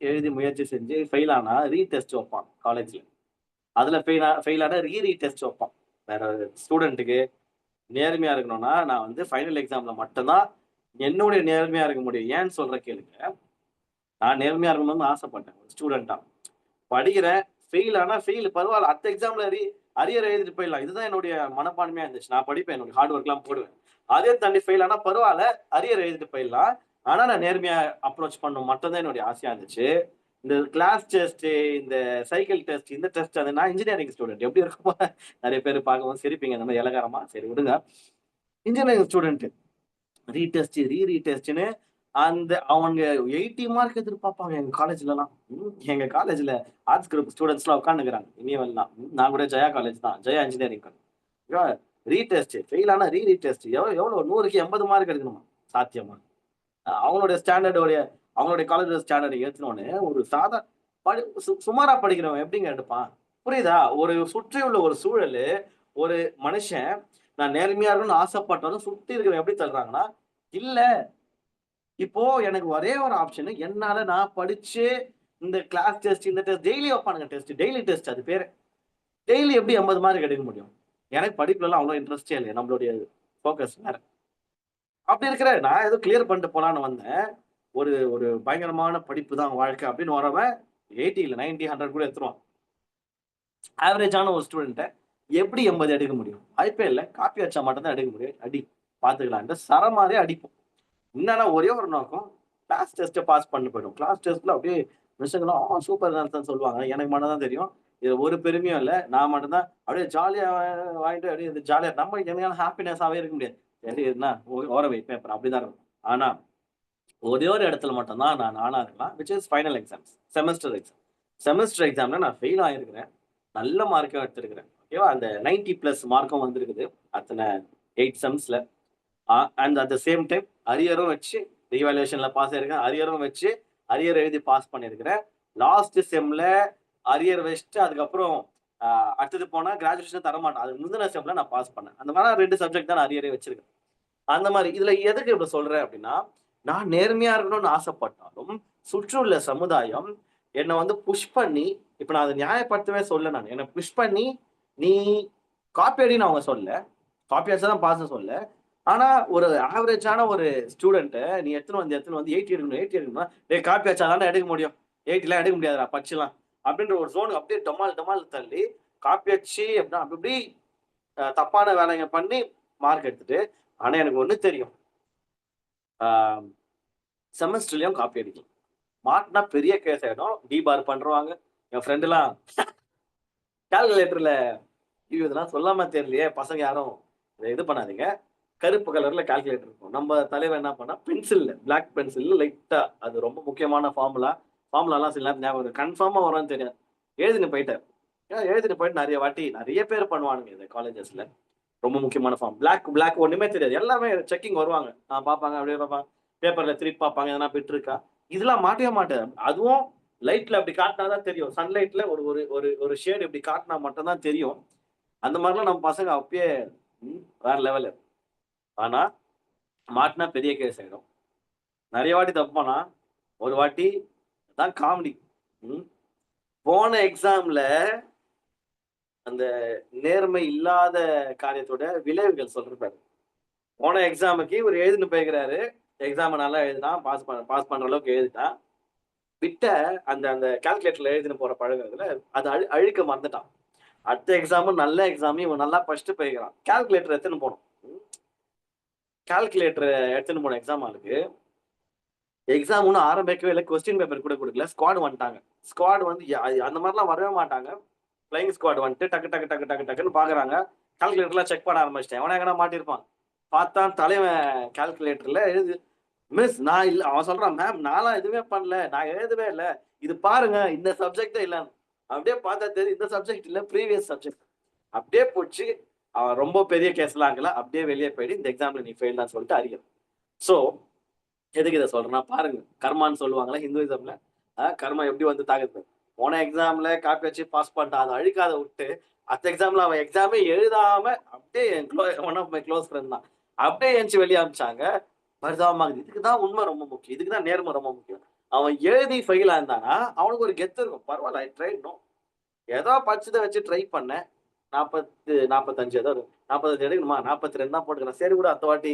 [SPEAKER 1] எழுதி முயற்சி செஞ்சு ஃபெயில் ஆனா ரீடெஸ்ட் வைப்பான் காலேஜ்ல. அதுல ஃபெயில் ஆனா ரீடெஸ்ட் வைப்பான். வேற ஸ்டூடெண்ட்டுக்கு நேர்மையா இருக்கணும்னா, நான் வந்து ஃபைனல் எக்ஸாம்ல மட்டும்தான் என்னுடைய நேர்மையா இருக்க முடியும். ஏன்னு சொல்ற கேளுங்க. நான் நேர்மையா இருக்கணும்னு ஆசைப்பட்டேன் ஒரு ஸ்டூடெண்டா. படிக்கிறேன், ஃபெயில் ஆனா ஃபெயில் பரவாயில்ல, அடுத்த எக்ஸாம்ல அரியர் எழுதிட்டு போயிடலாம். இதுதான் என்னுடைய மனப்பான்மையா இருந்துச்சு. நான் படிப்பேன், என்னுடைய ஹார்ட் ஒர்க் எல்லாம் போடுவேன். அதே தாண்டி ஃபெயில் ஆனா பரவாயில்ல, அரியர் எழுதிட்டு போயிடலாம், ஆனா நான் நேர்மையா அப்ரோச் பண்ணணும் மட்டும் தான் என்னுடைய ஆசையா இருந்துச்சு. இந்த கிளாஸ் டெஸ்ட், இந்த சைக்கிள் டெஸ்ட், இந்த டெஸ்ட், அது நான் இன்ஜினியரிங் ஸ்டூடெண்ட் எப்படி இருக்குமோ நிறைய பேர் பார்க்கும்போது சிரிப்பீங்க, இந்த மாதிரி இலகாரமா, சரி விடுங்க. இன்ஜினியரிங் ஸ்டூடெண்ட் ரீடெஸ்ட் ரீடெஸ்ட்னு அந்த அவங்க 80 மார்க் எதிர்பார்ப்பாங்க எங்க காலேஜ்லாம். எங்க காலேஜ்ல ஆர்ட்ஸ் குரூப் ஸ்டூடெண்ட்ஸ் எல்லாம் உட்காந்துக்கிறாங்க இனியவெல்லாம். நான் கூட ஜெயா காலேஜ் தான், Jaya engineering college. Retest fail ஆனா ரீடெஸ்ட் எவ்வளவு 100க்கு 80 மார்க் எடுக்கணுமா? சாத்தியமா? அவங்களுடைய ஸ்டாண்டர்டோடைய அவங்களுடைய காலேஜ் ஸ்டாண்டர்ட் ஏற்றினோன்னு ஒரு சாதா சுமாரா படிக்கிறவன் எப்படிங்க எடுப்பான்? புரியுதா? ஒரு சுற்றி உள்ள ஒரு சூழல், ஒரு மனுஷன் நான் நேர்மையா இருக்கணும்னு ஆசைப்பட்டாலும் சுத்தி இருக்கிற எப்படி தள்ளுறாங்கன்னா, இல்ல இப்போ எனக்கு ஒரே ஒரு ஆப்ஷன். என்னால நான் படிச்சு இந்த கிளாஸ் டெஸ்ட், இந்த டெஸ்ட் டெய்லி வைப்பானுங்க டெஸ்ட். டெய்லி டெஸ்ட் அது பேரு. டெய்லி எப்படி 80 மார்க் எடுக்க முடியும்? எனக்கு படிப்புலலாம் அவ்வளோ இன்ட்ரெஸ்டே இல்ல. நம்மளுடைய ஃபோக்கஸ் வேற. அப்படி இருக்கிற நான் ஏதோ கிளியர் பண்ணிட்டு போலான்னு வந்தேன். ஒரு ஒரு பயங்கரமான படிப்பு தான் வாழ்க்கை அப்படின்னு வரவன் 80 இல்ல 90, 100 கூட எடுத்துருவான். ஆவரேஜான ஒரு ஸ்டூடண்ட்ட எப்படி 80 எடுக்க முடியும்? வாய்ப்பே இல்ல. காப்பி அடிச்சா மட்டும் தான் எடுக்க முடியும். அடி பார்த்துக்கலான்ட்டு சரமாரியா அடிப்போம். என்னன்னா ஒரே ஒரு நோக்கம், கிளாஸ் டெஸ்ட்ட பாஸ் பண்ணி போயிடும். கிளாஸ் டெஸ்ட்ல அப்படியே மிஸ்ஸுங்கலாம் சூப்பர் தான் சொல்லுவாங்க. எனக்கு மட்டும் தான் தெரியும். இதுல ஒரு பெருமையும் இல்ல. நான் மட்டும் தான் அப்படியே ஜாலியா வாங்கிட்டு அப்படியே ஜாலியா நம்ம என்னையால ஹாப்பினஸாவே இருக்க முடியாது. சரி என்ன ஓர வை பேப்பர் அப்படிதான் இருக்கும். ஆனா ஒரே ஒரு இடத்துல மட்டும் தான் நான் நானா இருக்கலாம். Which is final exams. Semester exam. Semester எக்ஸாம்ல நான் ஃபெயில் ஆயிருக்கிறேன். நல்ல மார்க்கும் எடுத்திருக்கிறேன். ஓகேவா? அந்த 90 பிளஸ் மார்க்கும் வந்திருக்குது. அத்தன 8 செம்ஸ்ல. And at the same time அரியரும் வச்சு ரீவாலுவேஷன்ல பாஸ் ஆயிருக்கேன். அரியரும் வச்சு அரியர் எழுதி பாஸ் பண்ணியிருக்கிறேன். லாஸ்ட் செம்ல அரியர் வச்சுட்டு அதுக்கப்புறம் அடுத்தது போனா கிராஜுவேஷன் தரமாட்டேன். அதுக்கு முந்தின செம்ல நான் பாஸ் பண்ணேன். அந்த மாதிரி 2 சப்ஜெக்ட் தான் நான் அரியரே வச்சிருக்கேன். அந்த மாதிரி இதுல எதுக்கு இப்படி சொல்றேன் அப்படின்னா, நான் நேர்மையா இருக்கணும்னு ஆசைப்பட்டாலும் சுற்றியுள்ள சமுதாயம் என்னை வந்து புஷ் பண்ணி, இப்ப நான் அதை நியாயப்படுத்தவே சொல்ல நான். என்னை புஷ் பண்ணி நீ காப்பி அடின்னு அவங்க சொல்ல. காப்பி அடிச்சா தான் பாஸ் சொல்ல. ஆனா ஒரு ஆவரேஜான ஒரு ஸ்டூடெண்ட் நீ எடுத்துன்னு வந்து 80 எடுக்கணும் 80 எடுக்கணும்னா, டேய் காப்பி அடிச்சா தானே எடுக்க முடியும். 80லாம் எடுக்க முடியாதுடா படிச்சுலாம். அப்படின்ற ஒரு ஜோனுக்கு அப்படியே டமால் டமால் தள்ளி காப்பி அடிச்சு அப்படின்னா அப்படி தப்பான வேலைங்க பண்ணி மார்க் எடுத்துட்டு, ஆனா எனக்கு ஒண்ணு தெரியும். ஆ செமஸ்டர்லயும் காப்பி அடிக்கலாம். மாட்டுனா பெரிய கேஸ் ஆயிடும். டிபார் பண்ருவாங்க. என் ஃப்ரெண்ட் எல்லாம் கால்குலேட்டர்ல ஐயோ! இதெல்லாம் சொல்லாம தெரியலையே! பசங்க யாரும் இத இது பண்ணாதீங்க. கருப்பு கலர்ல கால்குலேட்டர் இருக்கும். நம்ம தலைவன் என்ன பண்ணா, பென்சில்ல பிளாக் பென்சில்ல லைட்டா அது ரொம்ப முக்கியமான ஃபார்முலா. ஃபார்முலாலாம் சில நேரம் ஞாபகம் கன்ஃபார்மா வரும்னு தெரியாது. எழுதின்னு போயிட்டாரு. எழுதிட்டு போயிட்டு நெறைய வாட்டி நெறைய பேர் பண்ணுவானுங்க இத காலேஜஸ்ல. ரொம்ப முக்கியமான ஃபார்ம். பிளாக் ஒண்ணுமே தெரியாது. எல்லாமே செக்கிங் வருவாங்க. பார்ப்பாங்க, அப்படியே பார்ப்பாங்க. பேப்பர்ல திருப்பி பார்ப்பாங்க. எதனா பிட் இருக்கா? இதெல்லாம் மாட்டவே மாட்டாது. அதுவும் லைட்ல அப்படி காட்டுனா தான் தெரியும். சன்லைட்ல ஒரு ஒரு ஒரு ஒரு ஷேட் இப்படி காட்டுனா மட்டும் தான் தெரியும். அந்த மாரிலாம் நம்ம பசங்க அப்பயே வேற லெவலு. ஆனா, மாட்டுனா பெரிய கேஸ் ஆயிடும். நெறைய வாட்டி தப்பு பண்ணா, ஒரு வாட்டி அதான் காமெடி. ம். போன எக்ஸாம்ல அந்த நேர்மை இல்லாத காரியத்தோட விளைவுகள் சொல்றேன் பாரு. போன எக்ஸாமுக்கு இவரு எழுதின்னு போயிருக்கிறாரு. எக்ஸாம நல்லா எழுதினான். பாஸ் பண்ற அளவுக்கு எழுதிட்டான். விட்ட அந்த அந்த கால்குலேட்டர்ல எழுதின்னு போற பழக்கத்துல அது அழிக்க மறந்துட்டான். அடுத்த எக்ஸாமும் நல்ல எக்ஸாமையும் இவன் நல்லா படிச்சுட்டு போயிருக்கிறான். கால்குலேட்டர் எடுத்துன்னு போனோம். கால்குலேட்டர் எடுத்துன்னு போன எக்ஸாம் ஹாலுக்கு எக்ஸாம் ஒன்னும் ஆரம்பிக்கவே இல்லை. கொஸ்டின் பேப்பர் கூட கொடுக்கல. ஸ்குவாட் வந்துட்டாங்க. ஸ்குவாட் வந்து அந்த மாதிரிலாம் வரவே மாட்டாங்க. ஃப்ளைங் ஸ்குவாட் வந்துட்டு டக்கு டக்கு டக்கு டக்கு டக்குன்னு பாக்குறாங்க. கால்குலேட்டர்லாம் செக் பண்ண ஆரம்பிச்சிட்டேன். எவனா எங்கனா மாட்டிருப்பான். பார்த்தா தலைவன் கால்குலேட்டர்ல எழுது மிஸ் நான் இல்ல அவன் சொல்றான் மேம் நான்லாம் எதுவுமே பண்ணல. நான் எழுதவே இல்ல. இது பாருங்க இந்த சப்ஜெக்ட் இல்ல. அப்படியே பார்த்தா தெரியும் இந்த சப்ஜெக்ட் இல்ல ப்ரீவியஸ் சப்ஜெக்ட். அப்படியே போச்சு. அவன் ரொம்ப பெரிய கேஸ்லாம் ஆகல. அப்படியே வெளியே போயிட்டு இந்த எக்ஸாம்ல நீ ஃபெயில் தான் சொல்லிட்டு அறியும். சோ எதுக்கு இதை சொல்றேன்னா பாருங்க. கர்மான்னு சொல்லுவாங்களா ஹிந்துயிசம்ல. கர்மா எப்படி வந்து தாக்குது. போன எக்ஸாம்ல காப்பி வச்சு பாஸ் பண்ணிட்டான். அதை அழிக்காத விட்டு அடுத்த எக்ஸாம்ல அவன் எக்ஸாமே எழுதாம அப்படியே one of my close friend தான். அப்படியே எந்திச்சு வெளியே அனுப்பிச்சாங்க. பரிதாபமாகுது. இதுக்கு தான் உண்மை ரொம்ப முக்கியம். இதுக்கு தான் நேர்மை ரொம்ப முக்கியம். அவன் எழுதி ஃபெயில் ஆயிருந்தானா அவனுக்கு ஒரு கெத்து இருக்கும். பரவாயில்ல ஐ ட்ரை நோ. ஏதோ படிச்சதை வச்சு ட்ரை பண்ணேன். 40, 45 ஏதோ 45 எடுக்கணுமா? 42 தான் போட்டுக்கிறேன். சரி கூட அடுத்த வாட்டி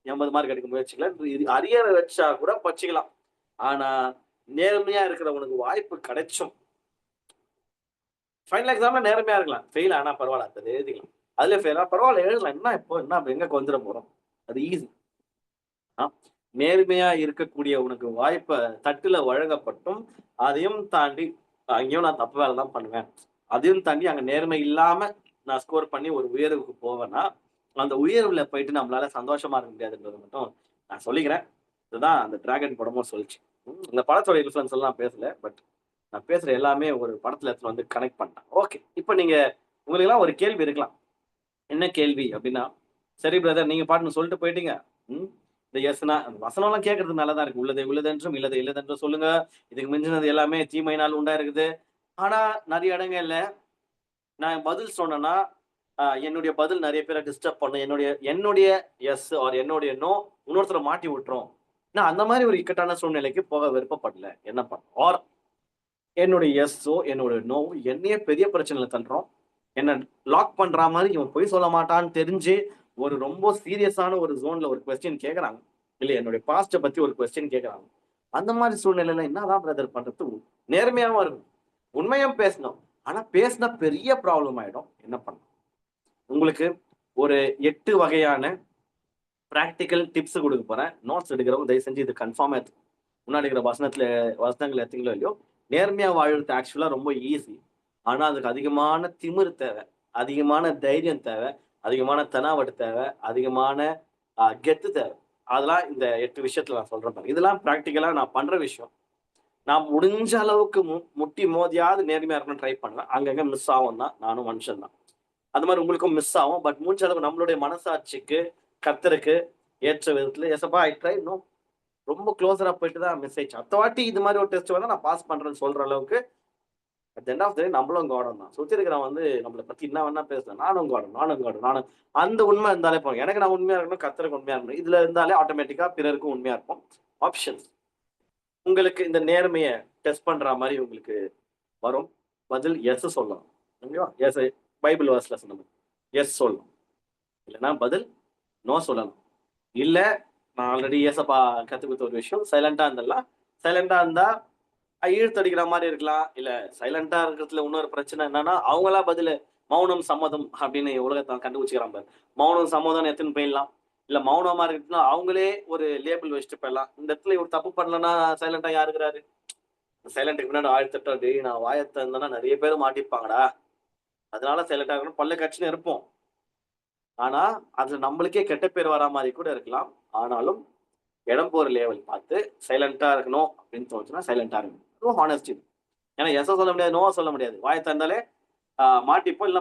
[SPEAKER 1] 80 மார்க் எடுக்க முயற்சிக்கலாம். இது அரியரை வச்சா கூட படிச்சுக்கலாம். ஆனா நேர்மையா இருக்கிறவனுக்கு வாய்ப்பு கிடைச்சும் ஃபைனல் எக்ஸாம்ல நேர்மையா இருக்கலாம். ஃபெயில் ஆனா பரவாயில்ல. அது எழுதிக்கலாம். அதுல ஃபெயில் பரவாயில்ல எழுதலாம். என்ன இப்போ என்ன எங்க வந்துட போறோம்? அது ஈஸி. நேர்மையா இருக்கக்கூடிய உனக்கு வாய்ப்பை தட்டுல வழங்கப்பட்டும் அதையும் தாண்டி அங்கேயும் நான் தப்பு வேலை தான் பண்ணுவேன். அதையும் தாண்டி அங்க நேர்மை இல்லாம நான் ஸ்கோர் பண்ணி ஒரு உயர்வுக்கு போவேன்னா அந்த உயர்வுல போயிட்டு நம்மளால சந்தோஷமா இருக்க முடியாதுன்றது மட்டும் நான் சொல்லிக்கிறேன். இதுதான் அந்த டிராகன் படமும் சொல்லிச்சு. இந்த படத்தோட இன்ஃபுளுன்ஸ் எல்லாம் நான் பேசல. பட் நான் பேசுற எல்லாமே ஒரு படத்துல எடுத்துன்னு வந்து கனெக்ட் பண்ணிட்டேன். ஓகே. இப்ப நீங்க உங்களுக்கு எல்லாம் ஒரு கேள்வி இருக்கலாம். என்ன கேள்வி அப்படின்னா, சரி பிரதர் நீங்க பாட்டுன்னு சொல்லிட்டு போயிட்டீங்க. இந்த எஸ்னா வசனம்லாம் கேட்கறது நல்லதா இருக்கு. உள்ளதை உள்ளதென்றும் இல்லதை இல்லதென்றும் சொல்லுங்க. இதுக்கு மிஞ்சினது எல்லாமே தீமையினால் உண்டா இருக்குது. ஆனா நிறைய இடங்கள்ல நான் பதில் சொன்னேன்னா என்னுடைய பதில் நிறைய பேரை டிஸ்டர்ப் பண்ணும், என்னுடைய எஸ் ஆர் என்னுடைய நோ இன்னொருத்தரை மாட்டி விட்டுரும். நான் அந்த மாதிரி ஒரு இக்கட்டான சூழ்நிலைக்கு போக விருப்பப்படல. என்ன பண்ண ஆர் என்னுடைய எஸ்ஸோ என்னோட நோவோ என்னையே பெரிய பிரச்சனையில தள்ளுறோம். என்ன லாக் பண்ற மாதிரி இவன் பொய் சொல்ல மாட்டான்னு தெரிஞ்சு ஒரு ரொம்ப சீரியஸான ஒரு ஜோன்ல ஒரு கொஸ்டின் கேட்கறாங்க. இல்ல என்னுடைய பாஸ்ட பத்தி ஒரு கொஸ்டின் கேட்கறாங்க. அந்த மாதிரி சூழ்நிலையில என்னதான் பிரதர் பண்றது? நேர்மையாவும் இருக்கும். உண்மையும் பேசணும். ஆனா பேசினா பெரிய ப்ராப்ளம் ஆயிடும். என்ன பண்ண? உங்களுக்கு ஒரு 8 வகையான பிராக்டிக்கல் டிப்ஸ் கொடுக்க போறேன். நோட்ஸ் எடுக்கிறவங்க தயவு செஞ்சு இது கன்ஃபார்மா எடுத்து முன்னாடி இருக்கிற வசனங்கள் எடுத்தீங்களோ இல்லையோ, நேர்மையா வாழ்றது ஆக்சுவலா ரொம்ப ஈஸி. ஆனா அதுக்கு அதிகமான திமிரு தேவை, அதிகமான தைரியம் தேவை, அதிகமான தெனாவட்டு தேவை, அதிகமான கெத்து தேவை. அதெல்லாம் இந்த 8 விஷயத்துல நான் சொல்றேன் பாருங்க. இதெல்லாம் பிராக்டிக்கலா நான் பண்ற விஷயம். நான் முடிஞ்ச அளவுக்கு முட்டி மோதியாவது நேர்மையா இருக்கணும்னு ட்ரை பண்ணுவேன். அங்கங்க மிஸ் ஆகும் தான். நானும் மனுஷன் தான். அது மாதிரி உங்களுக்கும் மிஸ் ஆகும். பட் முடிஞ்ச அளவுக்கு நம்மளுடைய மனசாட்சிக்கு, கர்த்தருக்கு ஏற்ற விதத்துல எசப்பா ஐ ட்ரை நோ ரொம்ப க்ளோஸரா போயிட்டு தான் மிஸ் ஆயிடுச்சு. அடுத்த வாட்டி இது மாதிரி ஒரு டெஸ்ட் வந்தா நான் பாஸ் பண்றேன்னு சொல்ற அளவுக்கு அட் எண்ட் ஆஃப் த டே நம்மளும் காடம் தான். சுத்தி இருக்கிறவன் வந்து நம்மளை பத்தி என்ன வேணா பேசலாம். நானும் அந்த உண்மை இருந்தாலே போதும். எனக்கு நான் உண்மையா இருக்கணும், கர்த்தருக்கு உண்மையா இருக்கணும். இதுல இருந்தாலே ஆட்டோமேட்டிக்கா பிறருக்கும் உண்மையா இருப்போம். ஆப்ஷன்ஸ் உங்களுக்கு இந்த நேர்மையை டெஸ்ட் பண்ற மாதிரி உங்களுக்கு வரும். பதில் எஸ் சொல்லலாம். ஓகேவா? எஸ் பைபிள் வேர்ஸ்ல சொன்ன எஸ் சொல்லணும். இல்லைன்னா பதில் நோ சொல்லணும். இல்ல நான் ஆல்ரெடி ஏசப்பா கத்து கொடுத்த ஒரு விஷயம், சைலண்டா இருந்தலாம். சைலண்டா இருந்தா இழுத்தடிக்கிற மாதிரி இருக்கலாம். இல்ல சைலண்டா இருக்கிறதுல இன்னொரு பிரச்சனை என்னன்னா, அவங்களா பதில் மௌனம் சம்மதம் அப்படின்னு உலகத்தை கண்டுபிடிச்சிக்கிறாங்க. மௌனம் சம்மதம் எத்தனை போயிடலாம். இல்ல மௌனமா இருக்குதுன்னா அவங்களே ஒரு லேபிள் வச்சுட்டு போயிடலாம். இந்த இடத்துல இவர் தப்பு பண்ணலன்னா சைலண்டா யாரு இருக்கிறாரு? சைலண்ட்டுக்கு முன்னாடி 1008 டேய் நான் வாயத்தை இருந்தேன்னா நிறைய பேர் மாட்டிப்பாங்கடா. அதனால சைலண்டா இருக்கணும். பல்ல கட்சின்னு இருப்போம். ஆனா அது நம்மளுக்கே கெட்ட பேர் வரா மாதிரி கூட இருக்கலாம். ஆனாலும் இடம் போற லேவல் பார்த்து சைலண்டா இருக்கணும் அப்படின்னு தோணுச்சுன்னா சைலண்டா இருக்கணும். ரொம்ப ஹானஸ்டி. ஏன்னா எஸ் சொல்ல முடியாது, நோ சொல்ல முடியாது. வாயை திறந்தாலே மாட்டிப்போம். இல்ல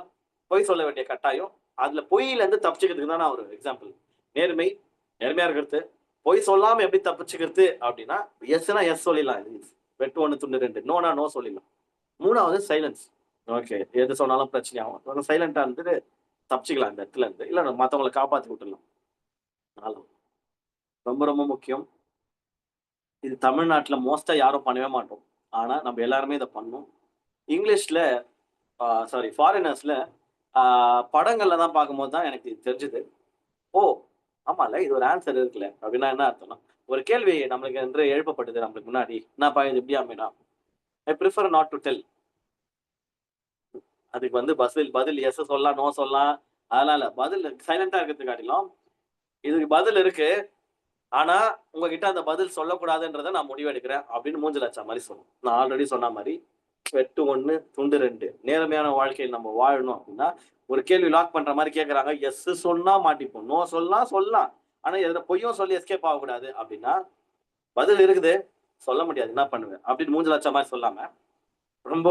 [SPEAKER 1] பொய் சொல்ல வேண்டிய கட்டாயம். அதுல பொய்யில இருந்து தப்பிச்சுக்கிறதுக்கு தான் நான் ஒரு எக்ஸாம்பிள். நேர்மையா இருக்கிறது. பொய் சொல்லாம எப்படி தப்பிச்சுக்கிறது அப்படின்னா, எஸ்னா எஸ் சொல்லிடலாம். வெட்டு 1 துண்டு 2, நோனா நோ சொல்லிடலாம். 3வது சைலன்ஸ். ஓகே, எது சொன்னாலும் பிரச்சனை ஆகும். சைலண்டா இருந்துட்டு தப்பிச்சுக்கலாம் இந்த இடத்துல இருந்து. இல்ல மத்தவங்களை காப்பாத்தி விட்டுடலாம். ரொம்ப ரொம்ப முக்கியம். இது தமிழ்நாட்டுல மோஸ்டா யாரும் பண்ணவே மாட்டோம். ஆனா நம்ம எல்லாருமே இதை பண்ணோம். இங்கிலீஷ்ல ஃபாரினர்ஸ்ல படங்கள்ல தான் பார்க்கும்போது தான் எனக்கு இது தெரிஞ்சது. ஓ ஆமால இது ஒரு ஆன்சர் இருக்குல்ல அப்படின்னா என்ன அர்த்தம்னா, ஒரு கேள்வி நம்மளுக்கு என்று எழுப்பப்பட்டது நம்மளுக்கு முன்னாடி. என்னப்பா இது எப்படி அப்படின்னா, ஐ ப்ரிஃபர் நாட் டு டெல். அதுக்கு வந்து பதில் எஸ் சொல்லலாம், நோ சொல்லலாம். அதெல்லாம் இல்ல. பதில் சைலண்டா இருக்கிறது காட்டிலும் இதுக்கு பதில் இருக்கு. ஆனா உங்ககிட்ட அந்த பதில் சொல்லக்கூடாதுன்றத நான் முடிவெடுக்கிறேன் அப்படின்னு மூஞ்சில அடிச்ச மாதிரி சொல்லணும். நான் ஆல்ரெடி சொன்ன மாதிரி வெட்டு 1 துண்டு 2. நேர்மையான வாழ்க்கையில் நம்ம வாழணும் அப்படின்னா ஒரு கேள்வி லாக் பண்ற மாதிரி கேட்கறாங்க. எஸ் சொன்னா மாட்டிப்போம், நோ சொல்லலாம். ஆனா எதுல பொய்யும் சொல்லி எஸ்கேப் ஆகக்கூடாது அப்படின்னா பதில் இருக்குது, சொல்ல முடியாது, என்ன பண்ணுவேன் அப்படின்னு மூஞ்சில அடிச்ச மாதிரி சொல்லாம ரொம்ப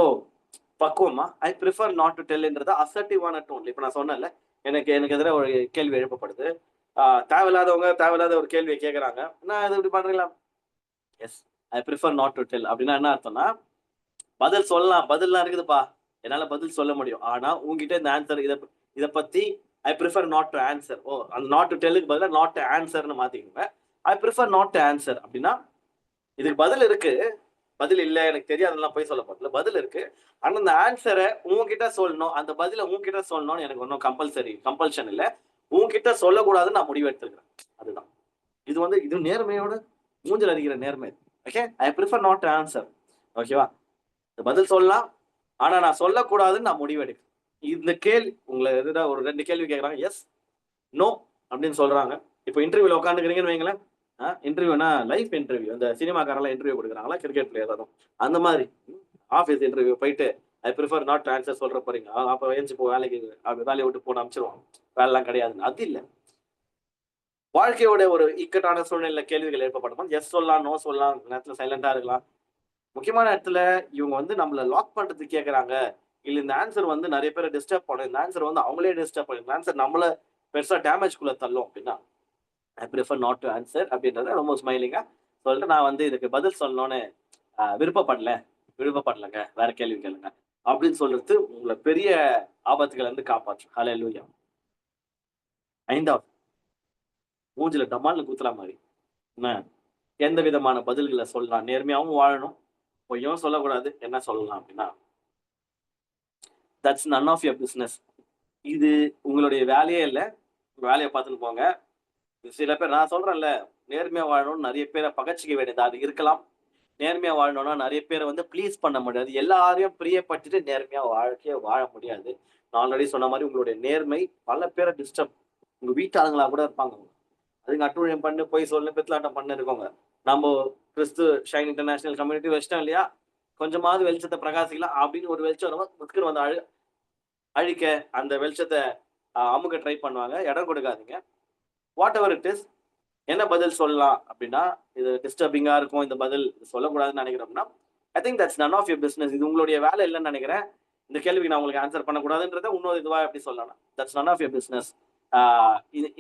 [SPEAKER 1] பக்குவமா ஐ ப்ரிஃபர் நாட் டு டெல்ன்றது அசர்ட்டிவான டோன். இப்ப நான் சொன்னேன்ல, எனக்கு எதிராக ஒரு கேள்வி எழுப்பப்படுது. தேவையில்லாத ஒரு கேள்வியை கேட்கறாங்க. நான் இது இப்படி பண்றீங்களா? Yes I prefer not to tell அப்படின்னா என்ன அர்த்தம்னா, பதில் சொல்லலாம், பதில்லாம் இருக்குதுப்பா, என்னால பதில் சொல்ல முடியும். ஆனா உங்ககிட்ட இந்த ஆன்சர் இத பத்தி I prefer not to answer. அந்த நாட் டு டெல்லுக்கு பதிலாக நாட் டு ஆன்சர்னு மாத்திக்கோங்க. I prefer not to answer அப்படின்னா இதுக்கு பதில் இருக்கு, பதில் இல்ல எனக்கு தெரியாதுலாம் போய் சொல்ல போறதுல பதில் இருக்கு. ஆனா அந்த ஆன்சரை உங்ககிட்ட சொல்லணும், அந்த பதில உங்ககிட்ட சொல்லணும்னு எனக்கு ஒன்றும் கம்பல்ஷன் இல்லை. உங்ககிட்ட சொல்லக்கூடாதுன்னு நான் முடிவு எடுத்துருக்கிறேன். அதுதான் இது நேர்மையோட மூஞ்சல் அடிக்கிற நேர்மை. Okay, I prefer not answer. ஓகேவா? பதில் சொல்லலாம், ஆனா நான் சொல்லக்கூடாதுன்னு நான் முடிவு எடுக்கிறேன். இந்த கேள்வி உங்களை ஒரு 2 கேள்வி கேட்கறாங்க, எஸ் நோ அப்படின்னு சொல்றாங்க. இப்போ இன்டர்வியூல உட்காந்துக்கிறீங்கன்னு வைங்களேன். இன்டர்வியூனா லைஃப் இன்டர்வியூ. இந்த சினிமாக்காரெல்லாம் இன்டர்வியூ கொடுக்குறாங்களா, கிரிக்கெட் பிளேயர் அதுவும் அந்த மாதிரி ஆஃபீஸ் இன்டர்வியூ போயிட்டு ஐ ப்ரிஃபர் நாட் ஆன்சர் சொல்ற போறீங்க. அப்ப ஏஞ்சி போ வேலையை விட்டு போன அனுப்பிச்சிருவாங்க. வேலைலாம் கிடையாதுன்னு. அது இல்லை. வாழ்க்கையோட ஒரு இக்கட்டான சூழ்நிலை கேள்விகள் எழுப்பப்படும். எஸ் சொல்லலாம், நோ சொல்லலாம், நேரத்துல சைலண்டா இருக்கலாம். முக்கியமான இடத்துல இவங்க வந்து நம்மள லாக் பண்றதுக்கு கேட்கறாங்க. இல்ல இந்த ஆன்சர் வந்து நிறைய பேரை டிஸ்டர்ப் பண்ணும், இந்த ஆன்சர் வந்து அவங்களே டிஸ்டர்ப் பண்ணும், இந்த ஆன்சர் நம்மள பெருசா டேமேஜ் குள்ள தள்ளும் அப்படின்னா ஐ ப்ரிஃபர் நாட் டு ஆன்சர் அப்படின்றத ரொம்ப ஸ்மைலிங்கா சொல்லிட்டு நான் வந்து இதுக்கு பதில் சொல்லணும்னு விருப்பப்படலைங்க, வேற கேள்வி கேளுங்க அப்படின்னு சொல்றது உங்களை பெரிய ஆபத்துகள் இருந்து காப்பாற்றும். ஹல்லேலூயா. 5வது, மூஞ்சில டமால்னு குத்துற மாதிரி என்ன, எந்த விதமான பதில்களை சொல்லலாம், நேர்மையாவும் வாழணும், பொய்யும் சொல்லக்கூடாது. என்ன சொல்லலாம் அப்படின்னா, that's none of your business. இது உங்களுடைய வேலையே இல்லை, வேலையை பார்த்துன்னு போங்க. சில பேர் நான் சொல்றேன்ல, நேர்மையா வாழணும்னு நிறைய பேரை பகச்சிக்க வேண்டியதா அது இருக்கலாம். நேர்மையா வாழணும்னா நிறைய பேரை வந்து ப்ளீஸ் பண்ண முடியாது. எல்லாரையும் பிரியப்பட்டுட்டு நேர்மையா வாழ்க்கைய வாழ முடியாது. நான் ஆல்ரெடி சொன்ன மாதிரி உங்களுடைய நேர்மை பல பேரை டிஸ்டர்ப், உங்க வீட்டாளுங்களா கூட இருப்பாங்க. அதுங்க அட்டுழியம் பண்ணு, போய் சொல்லு, பித்தலாட்டம் பண்ணு இருக்கோங்க. நம்ம கிறிஸ்து ஷைன் இன்டர்நேஷனல் கம்யூனிட்டி வச்சிட்டோம் இல்லையா, கொஞ்சமாவது வெளிச்சத்தை பிரகாசிக்கலாம் அப்படின்னு ஒரு வெளிச்சம் வந்து அழிக்க அந்த வெளிச்சத்தை அமுக ட்ரை பண்ணுவாங்க. இடம் கொடுக்காதீங்க. வாட் எவர் இட் இஸ், என்ன பதில் சொல்லலாம் அப்படின்னா, இது டிஸ்டர்பிங்கா இருக்கும், இந்த பதில் சொல்லக்கூடாதுன்னு நினைக்கிறோம்னா, I think that's none of your business. இது உங்களுடைய வேலை இல்லைன்னு நினைக்கிறேன். இந்த கேள்விக்கு நான் உங்களுக்கு ஆன்சர் பண்ணக்கூடாதுன்றத இன்னொரு இதுவா எப்படி சொல்லலாம், that's none of your business.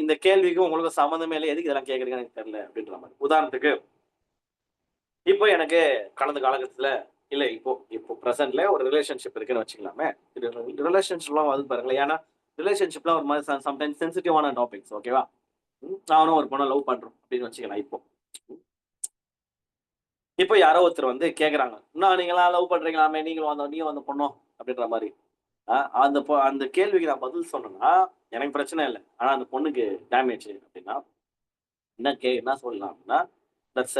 [SPEAKER 1] இந்த கேள்விக்கு உங்களுக்கு சம்மந்தமே இல்லை, எதுக்கு இதெல்லாம் கேட்குறீங்கன்னு எனக்கு தெரியல அப்படின்ற மாதிரி. உதாரணத்துக்கு, இப்போ எனக்கு கடந்த காலகட்டத்துல இல்லை, இப்போ ப்ரெசென்ட்ல ஒரு ரிலேஷன்ஷிப் இருக்குன்னு வச்சுக்கலாமே. ரிலேஷன்ஷிப்லாம் வந்து பாருங்களேன், ஏன்னா ரிலேஷன்ஷிப்லாம் ஒரு மாதிரி சம்டைம்ஸ் சென்சிட்டிவான டாபிக்ஸ். ஓகேவா, நானும் ஒரு பொண்ணை லவ் பண்றோம் அப்படின்னு வச்சுக்கலாம். இப்போ யாரோ ஒருத்தர் வந்து கேக்குறாங்க, என்ன நீங்களாம் லவ் பண்றீங்களாமே, நீயும் அந்த பொண்ணும் அப்படின்ற மாதிரி. அந்த கேள்விக்கு நான் பதில் சொன்னேன்னா எனக்கு பிரச்சனை இல்லை. ஆனா அந்த பொண்ணுக்கு டேமேஜ் அப்படின்னா என்ன சொல்லலாம் அப்படின்னா, that's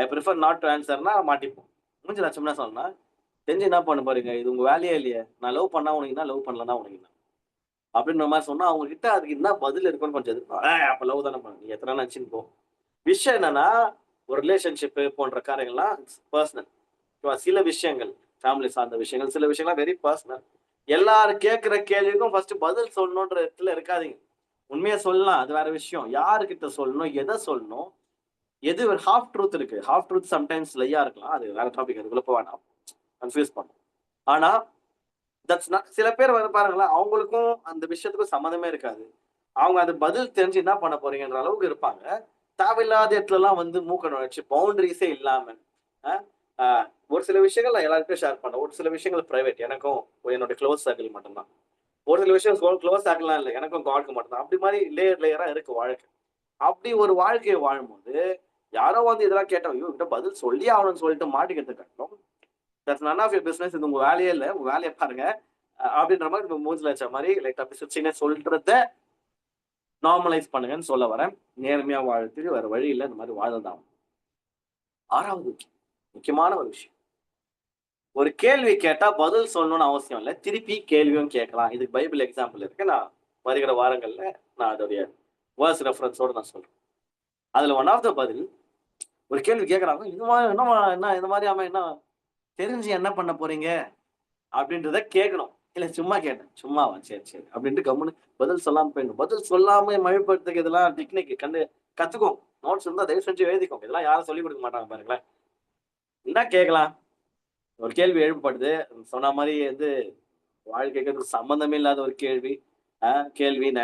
[SPEAKER 1] I prefer not to ஆன்சர்னா மாட்டிப்போம். முடிஞ்ச லட்சம் என்ன சொன்னா, தெரிஞ்சு என்ன பண்ண பாருங்க, இது உங்க வேலையே இல்லையே, நான் லவ் பண்ணா உனக்கு என்ன, லவ் பண்ணலன்னா உனக்கு என்ன அப்படின்ற மாதிரி சொன்னா, அவங்க கிட்ட அதுக்கு என்ன பதில் இருக்குன்னு கொஞ்சம் எதிர்பார்ப்பேன். அப்ப லவ் தானே பண்ண, நீ எத்தனை நினைச்சுன்னு போ. விஷயம் என்னன்னா, ஒரு ரிலேஷன்ஷிப் போன்ற காரியங்கள்லாம் பர்சனல். சில விஷயங்கள் ஃபேமிலி சார்ந்த விஷயங்கள், சில விஷயங்கள்லாம் வெரி பர்சனல். எல்லாரும் கேட்கிற கேள்விக்கும் ஃபர்ஸ்ட் பதில் சொல்லணுன்ற இடத்துல இருக்காதீங்க. உண்மையா சொல்லலாம், அது வேற விஷயம். யாருக்கிட்ட சொல்லணும், எதை சொல்லணும், எது ஒரு ஹாஃப் ட்ரூத் இருக்கு. ஹாஃப் ட்ரூத் சம்டைம்ஸ் லையா இருக்கலாம், அது வேற டாபிக், அதுக்குள்ள போக வேண்டாம், கன்ஃபியூஸ் பண்ணும். ஆனா தட்ஸ் நாட், சில பேர் வந்து பாருங்களேன், அவங்களுக்கும் அந்த விஷயத்துக்கும் சம்மந்தமே இருக்காது. அவங்க அது பதில் தெரிஞ்சு என்ன பண்ண போறீங்கன்ற அளவுக்கு இருப்பாங்க. தேவையில்லாத இடத்துல எல்லாம் வந்து மூக்க நுழைச்சு, பவுண்டரிஸே இல்லாம ஒரு சில விஷயங்கள் நான் எல்லாருக்கும் ஷேர் பண்ணேன். ஒரு சில விஷயங்கள் பிரைவேட், எனக்கும் என்னோட க்ளோஸ் சர்க்கிள் மட்டும்தான். ஒரு சில விஷயம் க்ளோஸ் சர்க்கிள்லாம் இல்லை, எனக்கும் காட்க்கு மட்டும்தான். அப்படி மாதிரி லேயரா இருக்கு வாழ்க்கை. அப்படி ஒரு வாழ்க்கையை வாழும்போது யாரோ வந்து இதெல்லாம் கேட்டோம், ஐயோ கிட்ட பதில் சொல்லி ஆகணும்னு சொல்லிட்டு மாட்டிக்கிறது கட்டணும். That's none of your business. இது உங்க வேலையே இல்லை, உங்க வேலையை பாருங்க அப்படின்ற மாதிரி இப்போ மூஞ்சில வச்ச மாதிரி லைட்டா பிசிச்சிங்க சொல்றத நார்மலைஸ் பண்ணுங்கன்னு சொல்ல வரேன். நேர்மையா வாழ்த்துக்கு வேற வழி இல்லை, இந்த மாதிரி வாழதான். 6வது முக்கியமான ஒரு விஷயம், ஒரு கேள்வி கேட்டா பதில் சொல்லணும்னு அவசியம் இல்லை, திருப்பி கேள்வியும் கேட்கலாம். இதுக்கு பைபிள் எக்ஸாம்பிள் இருக்கு. நான் வருகிற வாரங்கள்ல நான் அதோடைய வேர்ஸ் ரெஃபரன்ஸோட நான் சொல்றேன். அதுல ஒன் ஆஃப் த பதில், ஒரு கேள்வி கேட்கறாங்க, என்ன இந்த மாதிரி ஆமா என்ன தெரிஞ்சு என்ன பண்ண போறீங்க அப்படின்றத கேட்கணும். இல்ல சும்மா கேட்டேன், சும்மாவா, சரி சரி அப்படின்ட்டு கம்முன்னு பதில் சொல்லாம போயிடணும். பதில் சொல்லாம மழைப்படுறதுக்கு இதெல்லாம் டெக்னிக் கத்துக்கும். நோட்ஸ் இருந்தா தயவு செஞ்சு எழுதிக்கோங்க. இதெல்லாம் யாரும் சொல்லிக் கொடுக்க மாட்டாங்க பாருங்களேன். என்ன கேட்கலாம், ஒரு கேள்வி எழுப்பப்படுது, சொன்ன மாதிரி வந்து வாழ்க்கைக்கு சம்பந்தமே இல்லாத ஒரு கேள்வி.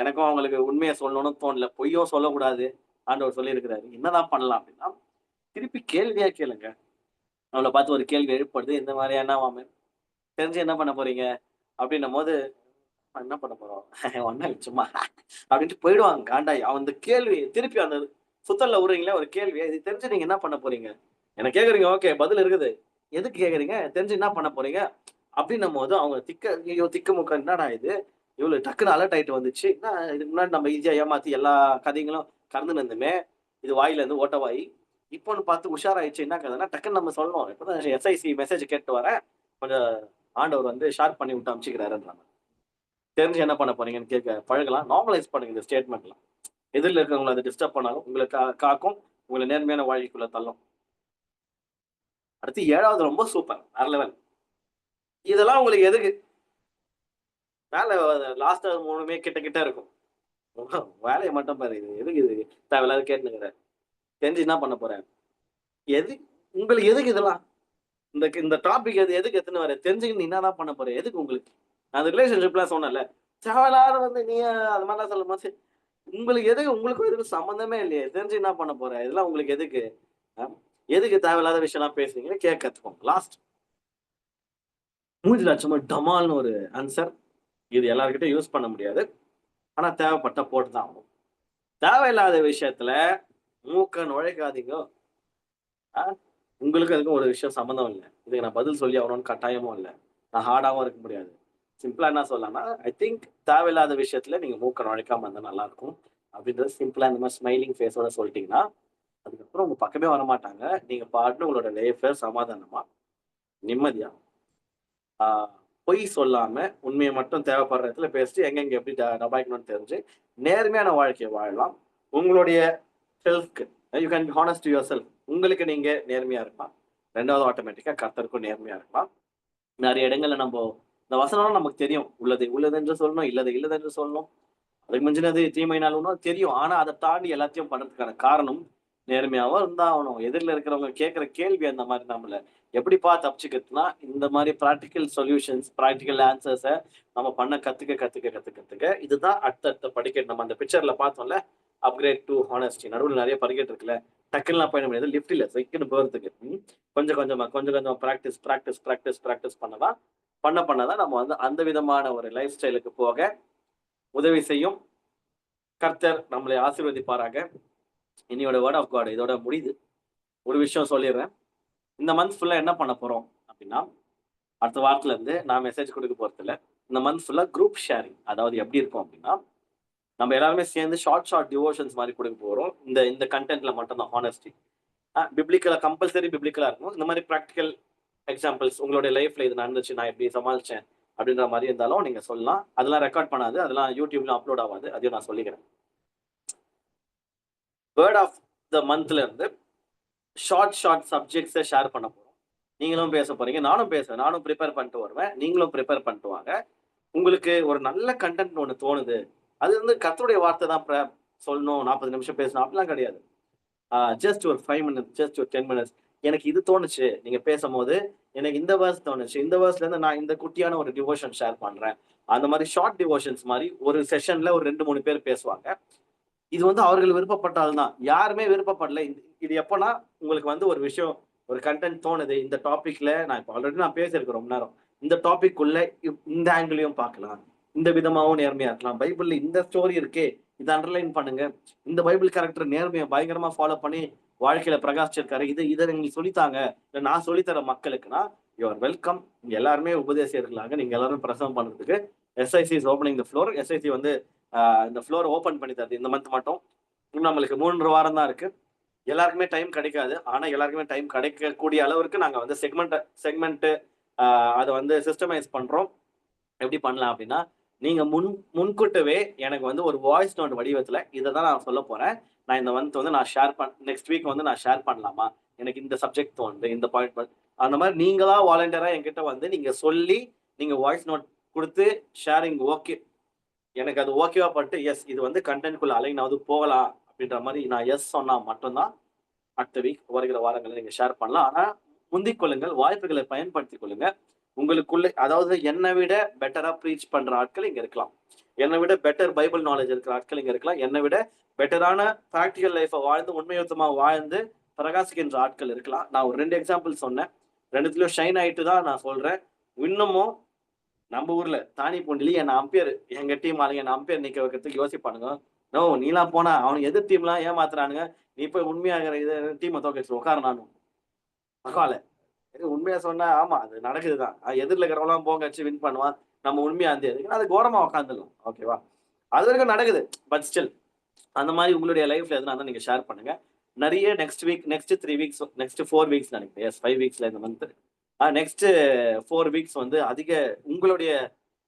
[SPEAKER 1] எனக்கும் அவங்களுக்கு உண்மையை சொல்லணும்னு தோணல, பொய்யும் சொல்லக்கூடாது ஆண்டவர் சொல்லி இருக்கிறாரு. என்னதான் பண்ணலாம் அப்படின்னா, திருப்பி கேள்வியா கேளுங்க. அவளை பார்த்து ஒரு கேள்வி எழுப்படுது, இந்த மாதிரி என்னவாம தெரிஞ்சு என்ன பண்ண போறீங்க அப்படின்னும் போது, என்ன பண்ண போறோம் ஒன்னும் சும்மா அப்படின்ட்டு போயிடுவாங்க காண்டாய். அந்த கேள்வி திருப்பி அந்த சுத்தல்ல விடுறீங்களே ஒரு கேள்வியை, இது தெரிஞ்சு நீங்க என்ன பண்ண போறீங்க, என்ன கேக்குறீங்க, ஓகே பதில் இருக்குது, எதுக்கு கேக்குறீங்க, தெரிஞ்சு என்ன பண்ண போறீங்க அப்படின்னும் போது அவங்க திக்கு முக்க, என்னடா இது இவ்வளவு டக்குன்னு அலர்ட் ஆயிட்டு வந்துச்சு, இதுக்கு முன்னாடி நம்ம ஈஸியா ஏமாத்தி எல்லா கதைகளும் கறந்து நின்றுமே, இது வாயில இருந்து ஓட்டவாயி இப்போன்னு பார்த்து உஷாராயிடுச்சு. என்ன கதைன்னா டக்குன்னு நம்ம சொல்லணும். இப்பதான் எஸ்ஐசி மெசேஜ் கேட்டு வரேன், கொஞ்சம் ஆண்டவர் வந்து ஷார்ட் பண்ணி விட்டு அமைச்சுக்கிறாருன்றாங்க. தெரிஞ்சு என்ன பண்ண போறீங்கன்னு கேட்க பழகலாம். நார்மலைஸ் பண்ணுங்க இந்த ஸ்டேட்மெண்ட்லாம். எதிரில் இருக்கிறவங்களை அதை டிஸ்டர்ப் பண்ணாலும் உங்களை காக்கும், உங்களை நேர்மையான வாழ்க்கைக்குள்ள தள்ளும். அடுத்து 7வது ரொம்ப சூப்பர், வேற லெவல். இதெல்லாம் உங்களுக்கு எதுக்கு, வேலை லாஸ்ட் 3மே கிட்ட இருக்கும். வேலையை மட்டும் பாரு, இது எதுக்கு, இது தேவையில்லாத கேட்டுங்கிற, தெரிஞ்சு என்ன பண்ண போறேன், எது உங்களுக்கு எதுக்கு இதெல்லாம், இந்த டாபிக் எதுக்கு எத்தனை வர, தெரிஞ்சுக்கிட்டு நீ என்னதான் பண்ண போற, எதுக்கு உங்களுக்கு. நான் அந்த ரிலேஷன்ஷிப்லாம் சொன்னேன்ல, தேவையில்லாத வந்து நீ அது மாதிரிலாம் சொல்லும் போது உங்களுக்கு எதுக்கு, உங்களுக்கும் எதுக்கும் சம்மந்தமே இல்லையே, தெரிஞ்சு என்ன பண்ண போற, இதெல்லாம் உங்களுக்கு எதுக்கு, எதுக்கு தேவையில்லாத விஷயம்லாம் பேசுறீங்கன்னு கேட்க கத்துக்கோங்க. லாஸ்ட் மூஞ்சி லட்சமா டமால்னு ஒரு ஆன்சர், இது எல்லாருக்கிட்டையும் யூஸ் பண்ண முடியாது. ஆனா தேவைப்பட்ட போட்டு தான் ஆகணும். தேவையில்லாத விஷயத்துல மூக்க நுழைக்காதீங்க. ஆ? உங்களுக்கு அதுக்கும் ஒரு விஷயம் சம்மந்தம் இல்ல. இதுக்கு நான் பதில் சொல்லி ஆகணும்னு கட்டாயமும் இல்ல. நான் ஹார்டாவும் இருக்க முடியாது. சிம்பிளா என்ன சொல்லலாம்னா, ஐ திங்க் தேவையில்லாத விஷயத்துல நீங்க மூக்க நுழைக்காம இருந்தா நல்லா இருக்கும். அப்படின்றது சிம்பிளா இந்த மாதிரி ஸ்மைலிங் ஃபேஸோட சொல்லிட்டீங்கன்னா, அதுக்கப்புறம் உங்க பக்கமே வரமாட்டாங்க. நீங்க பாட்டுன்னு உங்களோட லைஃப்ல சமாதானமா, நிம்மதியா, ஆ பொய் சொல்லாம, உண்மைய மட்டும் தேவைப்படுற இடத்துல பேசிட்டு எங்கெங்க எப்படி டபாய்க்கணும்னு தெரிஞ்சு, நேர்மையான வாழ்க்கைய வாழலாம். உங்களுடைய செல்ஃப்க்கு you can be honest to yourself. உங்களுக்கு நீங்க நேர்மையா இருக்கலாம். 2வது ஆட்டோமேட்டிக்கா கர்த்தருக்கும் நேர்மையா இருக்கலாம். நெறைய இடங்கள்ல இந்த வசனம்லாம் நமக்கு தெரியும். உள்ளதை உள்ளதென்று சொல்லணும், இல்லதை இல்லதென்று சொல்லணும். அதுக்கு மிஞ்சினது தீமையினாலும்னு தெரியும். ஆனா, அத தாண்டி எல்லாத்தையும் பண்றதுக்கான காரணம் நேர்மையாவும் இருந்தாகணும். எதிர்ல இருக்கிறவங்க கேட்கிற கேள்வி அந்த மாரி நம்மள எப்படிப்பா தப்பிச்சுக்கிறதுன்னா, இந்த மாரி பிராக்டிகல் சொல்யூஷன்ஸ், பிராக்டிகல் ஆன்சர்ஸ நம்ம பண்ண கத்துக்க இதுதான் அடுத்தடுத்த படிக்கட்டு. நம்ம அந்த பிக்சர்ல பார்த்தோம்ல, அப்கிரேட் டூ ஹானஸ்டி. நடுவுல நெறைய படிக்கட்டு இருக்குல்ல. டக்குன்னுலாம் போயிட முடியாது. லிஃப்ட் இல்ல. சைக்கின்னு போறதுக்கு. கொஞ்சம் கொஞ்சமா பிராக்டிஸ் பண்ண தான் நம்ம வந்து அந்த விதமான ஒரு லைஃப் ஸ்டைலுக்கு போக உதவி செய்யும். கர்த்தர் நம்மளை ஆசீர்வதிப்பாராக. இன்னையோட வேர்ட் ஆஃப் காட் இதோட முடியுது. ஒரு விஷயம் சொல்லிடுறேன். இந்த மந்த் ஃபுல்லா என்ன பண்ண போறோம் அப்படின்னா, அடுத்த வாரத்துல இருந்து நான் மெசேஜ் குடுக்க போறதில்ல. இந்த மந்த் ஃபுல்லா குரூப் ஷேரிங். அதாவது எப்படி இருக்கும் அப்படின்னா, நம்ம எல்லாருமே சேர்ந்து ஷார்ட் டிவோஷன்ஸ் மாரி குடுக்க போறோம். இந்த இந்த கன்டென்ட்ல மட்டும் தான் ஹானஸ்டி. பிப்ளிக்கலா கம்பல்சரி பிப்ளிக்கலா இருக்கணும். இந்த மாரி பிராக்டிகல் எக்ஸாம்பிள்ஸ் உங்களுடைய லைஃப்ல இது நடந்துச்சு. நான் இப்படி சமாளிச்சேன். அப்படின்ற மாரி இருந்தாலும் நீங்க சொல்லலாம். அதெல்லாம் ரெக்கார்ட் பண்ணாது. அதெல்லாம் YouTubeல அப்லோட் ஆவாது. அதையும் நான் சொல்லிக்கிறேன். வேர்ட் ஆஃப் த மந்த்ல இருந்து ஷார்ட் சப்ஜெக்ட்ஸ ஷேர் பண்ண போறோம். நீங்களும் பேச போறீங்க. நானும் பேசுவேன். நானும் பிரிப்பேர் பண்ணிட்டு வருவேன். நீங்களும் பிரிப்பேர் பண்ணிட்டு வாங்க. உங்களுக்கு ஒரு நல்ல கன்டென்ட் ஒண்ணு தோணுது. அது வந்து கர்த்தருடைய வார்த்தை தான் சொல்லணும். 40 நிமிஷம் பேசணும் அப்படிலாம் கிடையாது. ஜஸ்ட் ஒரு 5 மினிட்ஸ், ஜஸ்ட் ஒரு 10 மினிட்ஸ். எனக்கு இது தோணுச்சு. நீங்க பேசம்போது, எனக்கு இந்த வேர்ஸ் தோணுச்சு. இந்த வேர்ஸ்ல இருந்து நான் இந்த குட்டியான ஒரு டிவோஷன் ஷேர் பண்றேன். அந்த மாரி ஷார்ட் டிவோஷன்ஸ் மாரி ஒரு செஷன்ல ஒரு 2, 3 பேர் பேசுவாங்க. இது வந்து அவர்கள் விருப்பப்பட்டால் தான். யாருமே விருப்பப்படல. இது எப்பன்னா, உங்களுக்கு வந்து ஒரு விஷயம், ஒரு கன்டென்ட் தோணுது. இந்த டாபிக்ல நான் இப்ப ஆல்ரெடி நான் பேசியிருக்கேன் ரொம்ப நேரம். இந்த டாபிக் உள்ள இந்த ஆங்கிளையும் பார்க்கலாம். இந்த விதமாவும் நேர்மையா இருக்கலாம். பைபிள்ல இந்த ஸ்டோரி இருக்கே, இத அண்டர்லைன் பண்ணுங்க. இந்த பைபிள் கேரக்டர் நேர்மைய பயங்கரமா ஃபாலோ பண்ணி வாழ்க்கையில பிரகாசிச்சிருக்காரு. இத நீங்க சொல்லித்தாங்க. இல்ல நான் சொல்லி தர மக்களுக்குன்னா, யூ ஆர் வெல்கம். இங்க எல்லாருமே உபதேசியர்களாக நீங்க எல்லாரும் பிரசவம் பண்றதுக்கு SIC is opening the floor. SIC வந்து இந்த ஃப்ளோர் ஓப்பன் பண்ணி தருது இந்த மந்த் மட்டும். இன்னும் நம்மளுக்கு 3 வாரம் தான் இருக்கு. எல்லாருக்குமே டைம் கிடைக்காது. ஆனா எல்லாருக்குமே டைம் கிடைக்கக்கூடிய அளவிற்கு நாங்க வந்து செக்மெண்ட் அத வந்து சிஸ்டமைஸ் பண்றோம். எப்படி பண்ணலாம் அப்படின்னா, நீங்க முன்கூட்டவே எனக்கு வந்து ஒரு வாய்ஸ் நோட் வடிவத்துல இத தான் நான் சொல்லப் போறேன். நான் இந்த மந்த் வந்து நான் நெக்ஸ்ட் வீக் வந்து நான் ஷேர் பண்ணலாமா? எனக்கு இந்த சப்ஜெக்ட் தோணுது. இந்த பாயிண்ட் அந்த மாரி நீங்களா வாலண்டியரா என்கிட்ட வந்து நீங்க சொல்லி, நீங்க வாய்ஸ் நோட் குடுத்து ஷேரிங் ஓகே. எனக்கு அது ஓகேவா பட்டு, எஸ் இது வந்து கன்டென்ட்குள்ள அலைன் ஆகுது போகலாம் அப்படின்ற மாரி நான் எஸ் சொன்னா மட்டும் தான் அடுத்த வீக் வருகிற வாரங்கள்ல நீங்க ஷேர் பண்ணலாம். ஆனா முந்திக் கொள்ளுங்கள். வாய்ப்புகளை பயன்படுத்திக் கொள்ளுங்க. உங்களுக்குள்ள அதாவது என்னை விட பெட்டரா ப்ரீச் பண்ற ஆட்கள் இங்க இருக்கலாம். என்னை விட பெட்டர் பைபிள் நாலேஜ் இருக்கிற ஆட்கள் இங்க இருக்கலாம். என்னை விட பெட்டரான பிராக்டிகல் லைஃப வாழ்ந்து உண்மையுத்தமா வாழ்ந்து பிரகாசிக்கின்ற ஆட்கள் இருக்கலாம். நான் ஒரு 2 எக்ஸாம்பிள் சொன்னேன். 2த்துலயும் ஷைன் ஆயிட்டு தான் நான் சொல்றேன். இன்னமும் நம்ம ஊர்ல தானிப்பூண்டிலி என்ன அம்பையர் எங்க டீம் ஆளுங்க என்ன அம்பையர் நிக்க வைக்கிறதுக்கு யோசிப்பானுங்க. நோ நீலாம் போனா அவனுக்கு எதிர் டீம்லாம் ஏமாத்துறானுங்க. நீ போய் உண்மையாகிற இது டீமை தோக்கடிச்சு உட்கார நானும். பரவாயில்ல. உண்மையா சொன்னா ஆமா அது நடக்குதுதான். எதிர்ல இருக்கிறவங்களாம் போங்க வச்சு வின் பண்ணுவான். நம்ம உண்மையா இருந்து அது கோரமா உட்காந்துடலாம். ஓகேவா? அது வரைக்கும் நடக்குது. பட் ஸ்டில் அந்த மாதிரி உங்களுடைய லைஃப்ல எதுனா இருந்தா நீங்க ஷேர் பண்ணுங்க. நிறைய next week, next 3 weeks, next 4 weeks நினைக்கிறேன். எஸ் 5 வீக்ஸ்ல இந்த மந்த். நெக்ஸ்ட் 4 வீக்ஸ் வந்து அதிக உங்களுடைய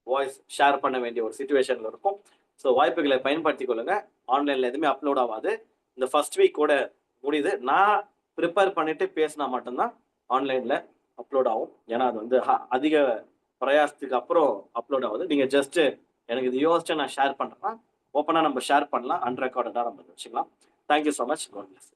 [SPEAKER 1] வாய்ஸ் ஷேர் பண்ண வேண்டிய ஒரு சிச்சுவேஷன்ல இருக்கும். ஸோ வாய்ப்புகளை பயன்படுத்திக் கொள்ளுங்க. ஆன்லைன்ல எதுவுமே அப்லோட் ஆகாது. இந்த ஃபர்ஸ்ட் வீக் கூட முடியுது. நான் ப்ரிப்பேர் பண்ணிட்டு பேசினா மட்டும்தான் ஆன்லைன்ல அப்லோட் ஆகும். ஏன்னா அது வந்து அதிக பிரயாசத்துக்கு அப்புறம் அப்லோட் ஆகுது. நீங்க ஜஸ்ட் எனக்கு இது யோசிச்சு நான் ஷேர் பண்றேன்னா ஓப்பனா நம்ம ஷேர் பண்ணலாம். அன்ரெக்கார்டடா நம்ம வச்சுக்கலாம். Thank you so much. God plus.